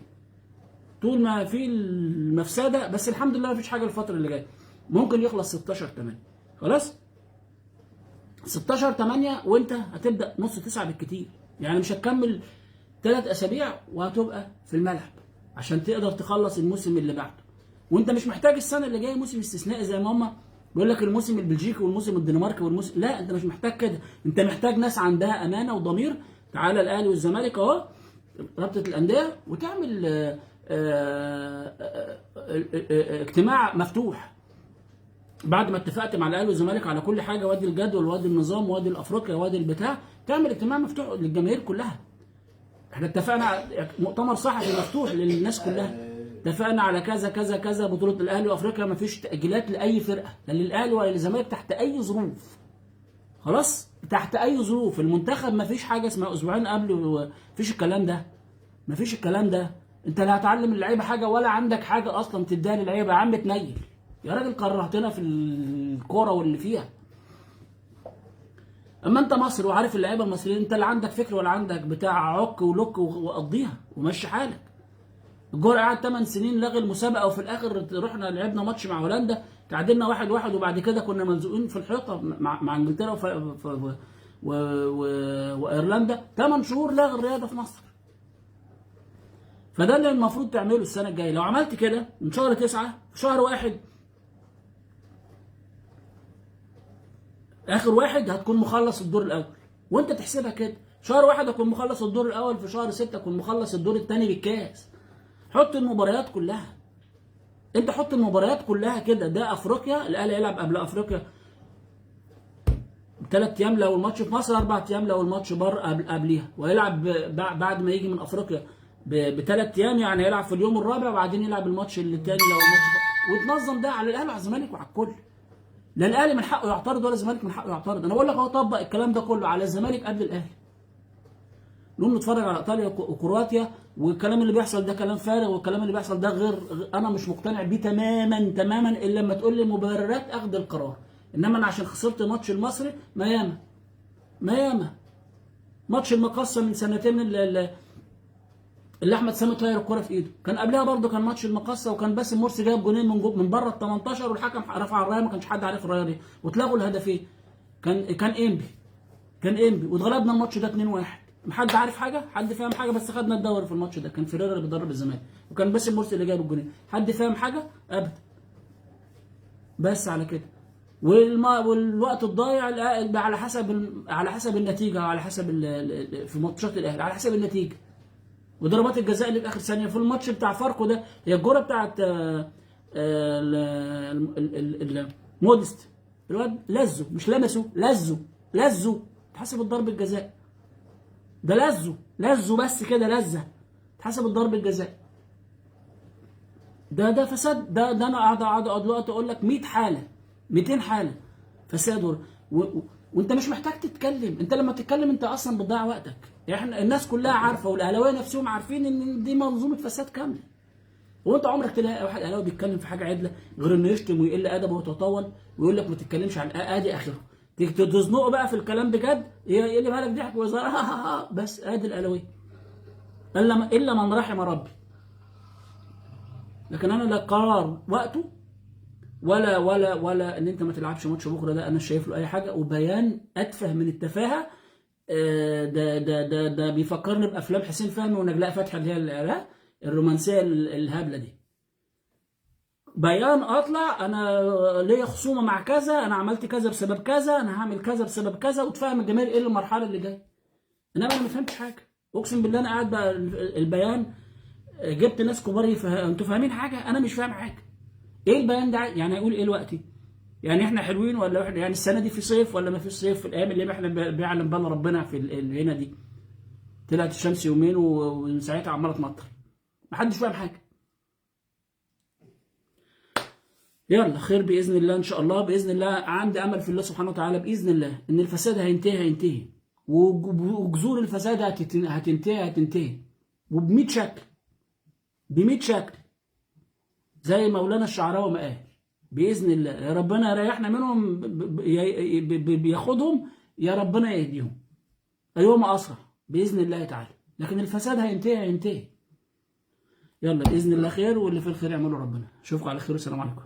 طول ما في المفسده. بس الحمد لله مفيش حاجه الفتره اللي جايه، ممكن يخلص 16/8 خلاص. 16/8 وانت هتبدا نص 9 بالكتير، يعني مش هتكمل 3 اسابيع وهتبقى في الملعب عشان تقدر تخلص الموسم اللي بعده. وانت مش محتاج السنه اللي جايه موسم استثنائي زي ما هم بيقول لك الموسم البلجيكي والموسم الدنماركي والموسم، لا انت مش محتاج كده. انت محتاج ناس عندها امانه وضمير. تعالى الاهلي والزمالك اهو رابطه الانديه وتعمل اجتماع مفتوح بعد ما اتفقت مع الاهلي والزمالك على كل حاجه، وادي الجدول وادي النظام وادي الافريقيا وادي البتاع، تعمل اجتماع مفتوح للجماهير كلها. احنا اتفقنا على مؤتمر صحفي مفتوح للناس كلها، اتفقنا على كذا كذا كذا، بطوله الاهلي وافريقيا ما فيش تاجيلات لاي فرقه، لا للاهلي ولا للزمالك تحت اي ظروف. خلاص تحت اي ظروف. المنتخب ما فيش حاجه اسمها اسبوعين قبل، ما فيش الكلام ده، ما فيش الكلام ده. انت لا هتعلم اللعيبه حاجه ولا عندك حاجه اصلا تديها للعيبه. يا عم تنيل يا راجل، كرهتنا في الكوره واللي فيها. اما انت مصر وعارف اللعيبه المصريين، انت لا عندك فكر ولا عندك بتاع، عك ولك وقضيها ومشي حالك. الجوهر قعد 8 سنين لغي المسابقه، وفي الاخر رحنا لعبنا ماتش مع هولندا تعادلنا 1-1، وبعد كده كنا ملزوقين في الحيطه مع انجلترا وايرلندا. 8 شهور لغى الرياضه في مصر. فده اللي المفروض تعمله السنه الجايه. لو عملت كده من شهر 9 في شهر 1 اخر 1 هتكون مخلص الدور الاول، وانت تحسبها كده. شهر 1 هكون مخلص الدور الاول، في شهر 6 هكون مخلص الدور الثاني بالكاس. حط المباريات كلها، انت حط المباريات كلها كده. ده افريقيا، الاهلي هيلعب قبل افريقيا 3 ايام لو الماتش في مصر، 4 ايام لو الماتش بره قبليها، وهيلعب بعد ما يجي من افريقيا ب3 ايام، يعني هيلعب في اليوم الرابع وبعدين يلعب الماتش الثاني لو الماتش وتنظم ده على الاهلي وعلى الزمالك وعلى الكل. لا الاهلي من حقه يعترض ولا الزمالك من حقه يعترض. انا بقول لك اهو طبق الكلام ده كله على الزمالك قبل الاهلي. نقوم نتفرج على ايطاليا وكرواتيا، والكلام اللي بيحصل ده كلام فارغ، والكلام اللي بيحصل ده غير انا مش مقتنع بيه تماما تماما الا لما تقول لي مبررات اخذ القرار. انما انا عشان خسرت ماتش المصري ما ياما ماتش المقصه من سنتين اللي احمد سامي طاير الكوره في ايده، كان قبلها برده كان ماتش المقصه، وكان باسم مرسي جايب جونين من بره ال 18 والحكم رفع الرايه، ما كانش حد عارف الرايه دي، واتلغوا الهدفين. كان انبي واتغلبنا الماتش ده 2-1. حد عارف حاجه؟ حد فاهم حاجه؟ بس خدنا الدوري في الماتش ده. كان فيريرا اللي بيدرب الزمالك، وكان باسم مرسي اللي جايب الجونين. حد فاهم حاجه؟ ابدا. بس على كده. والوقت الضايع ده على حسب النتيجه، على حسب في ماتشات الاهلي على حسب النتيجه. وضربات الجزاء اللي في اخر ثانيه في الماتش بتاع فاركو ده، هي الجوره بتاعت مودست، الواد لزه، مش لمسه، لزه تحسب الضرب الجزاء. ده لزه بس كده، لزه تحسب الضرب الجزاء. ده فساد. ده انا قاعد دلوقتي اقول لك 100 حاله 200 حاله فساد. وانت مش محتاج تتكلم. انت لما تتكلم انت اصلا بتضيع وقتك. احنا الناس كلها عارفه، والاهلاويه نفسهم عارفين ان دي منظومه فساد كامله. وانت عمرك تلاقي واحد اهلاوي بيتكلم في حاجه عدله غير انه يشتم ويقل ادبه ويتطاول ويقول لك ما تتكلمش عن ادي اخره. تيجي تزنقه بقى في الكلام بجد يقلبها لك ضحك وهزار بس. ادي الاهلاويه الا من رحم ربي. لكن انا لا قرار وقته ولا ان انت ما تلعبش ماتش بكره، ده انا شايف له اي حاجه، وبيان اتفه من التفاهه. ده بيفكرني بافلام حسين فهمي ونجلاء فتحي اللي هي الرومانسيه الهبله دي. بيان اطلع انا ليا خصومه مع كذا، انا عملت كذا بسبب كذا، انا هعمل كذا بسبب كذا، وتفهم الجماهير ايه المرحله اللي جايه. انما انا ما فهمتش حاجه، اقسم بالله. انا قاعد بقى البيان، جبت ناس كبار انتوا فاهمين حاجه؟ انا مش فاهم حاجه. ايه البيان ده يعني؟ هيقول ايه دلوقتي؟ يعني احنا حلوين ولا احنا يعني السنه دي في صيف ولا ما فيش صيف؟ في الايام اللي احنا بيعلم بالنا ربنا في هنا دي طلعت الشمس يومين ومن ساعتها عماله تمطر. محدش فاهم حاجه. يلا خير باذن الله ان شاء الله. باذن الله عندي امل في الله سبحانه وتعالى باذن الله ان الفساد هينتهي وجذور الفساد هتنتهي وب100 شكل، ب100 شكل زي مولانا الشعراوي ما قال. باذن الله يا ربنا يريحنا منهم، بياخدهم يا ربنا يهديهم ايهما اسرع باذن الله تعالى. لكن الفساد هينتهي. يلا باذن الله خير، واللي في الخير يعمله ربنا. اشوفكم على خير والسلام عليكم.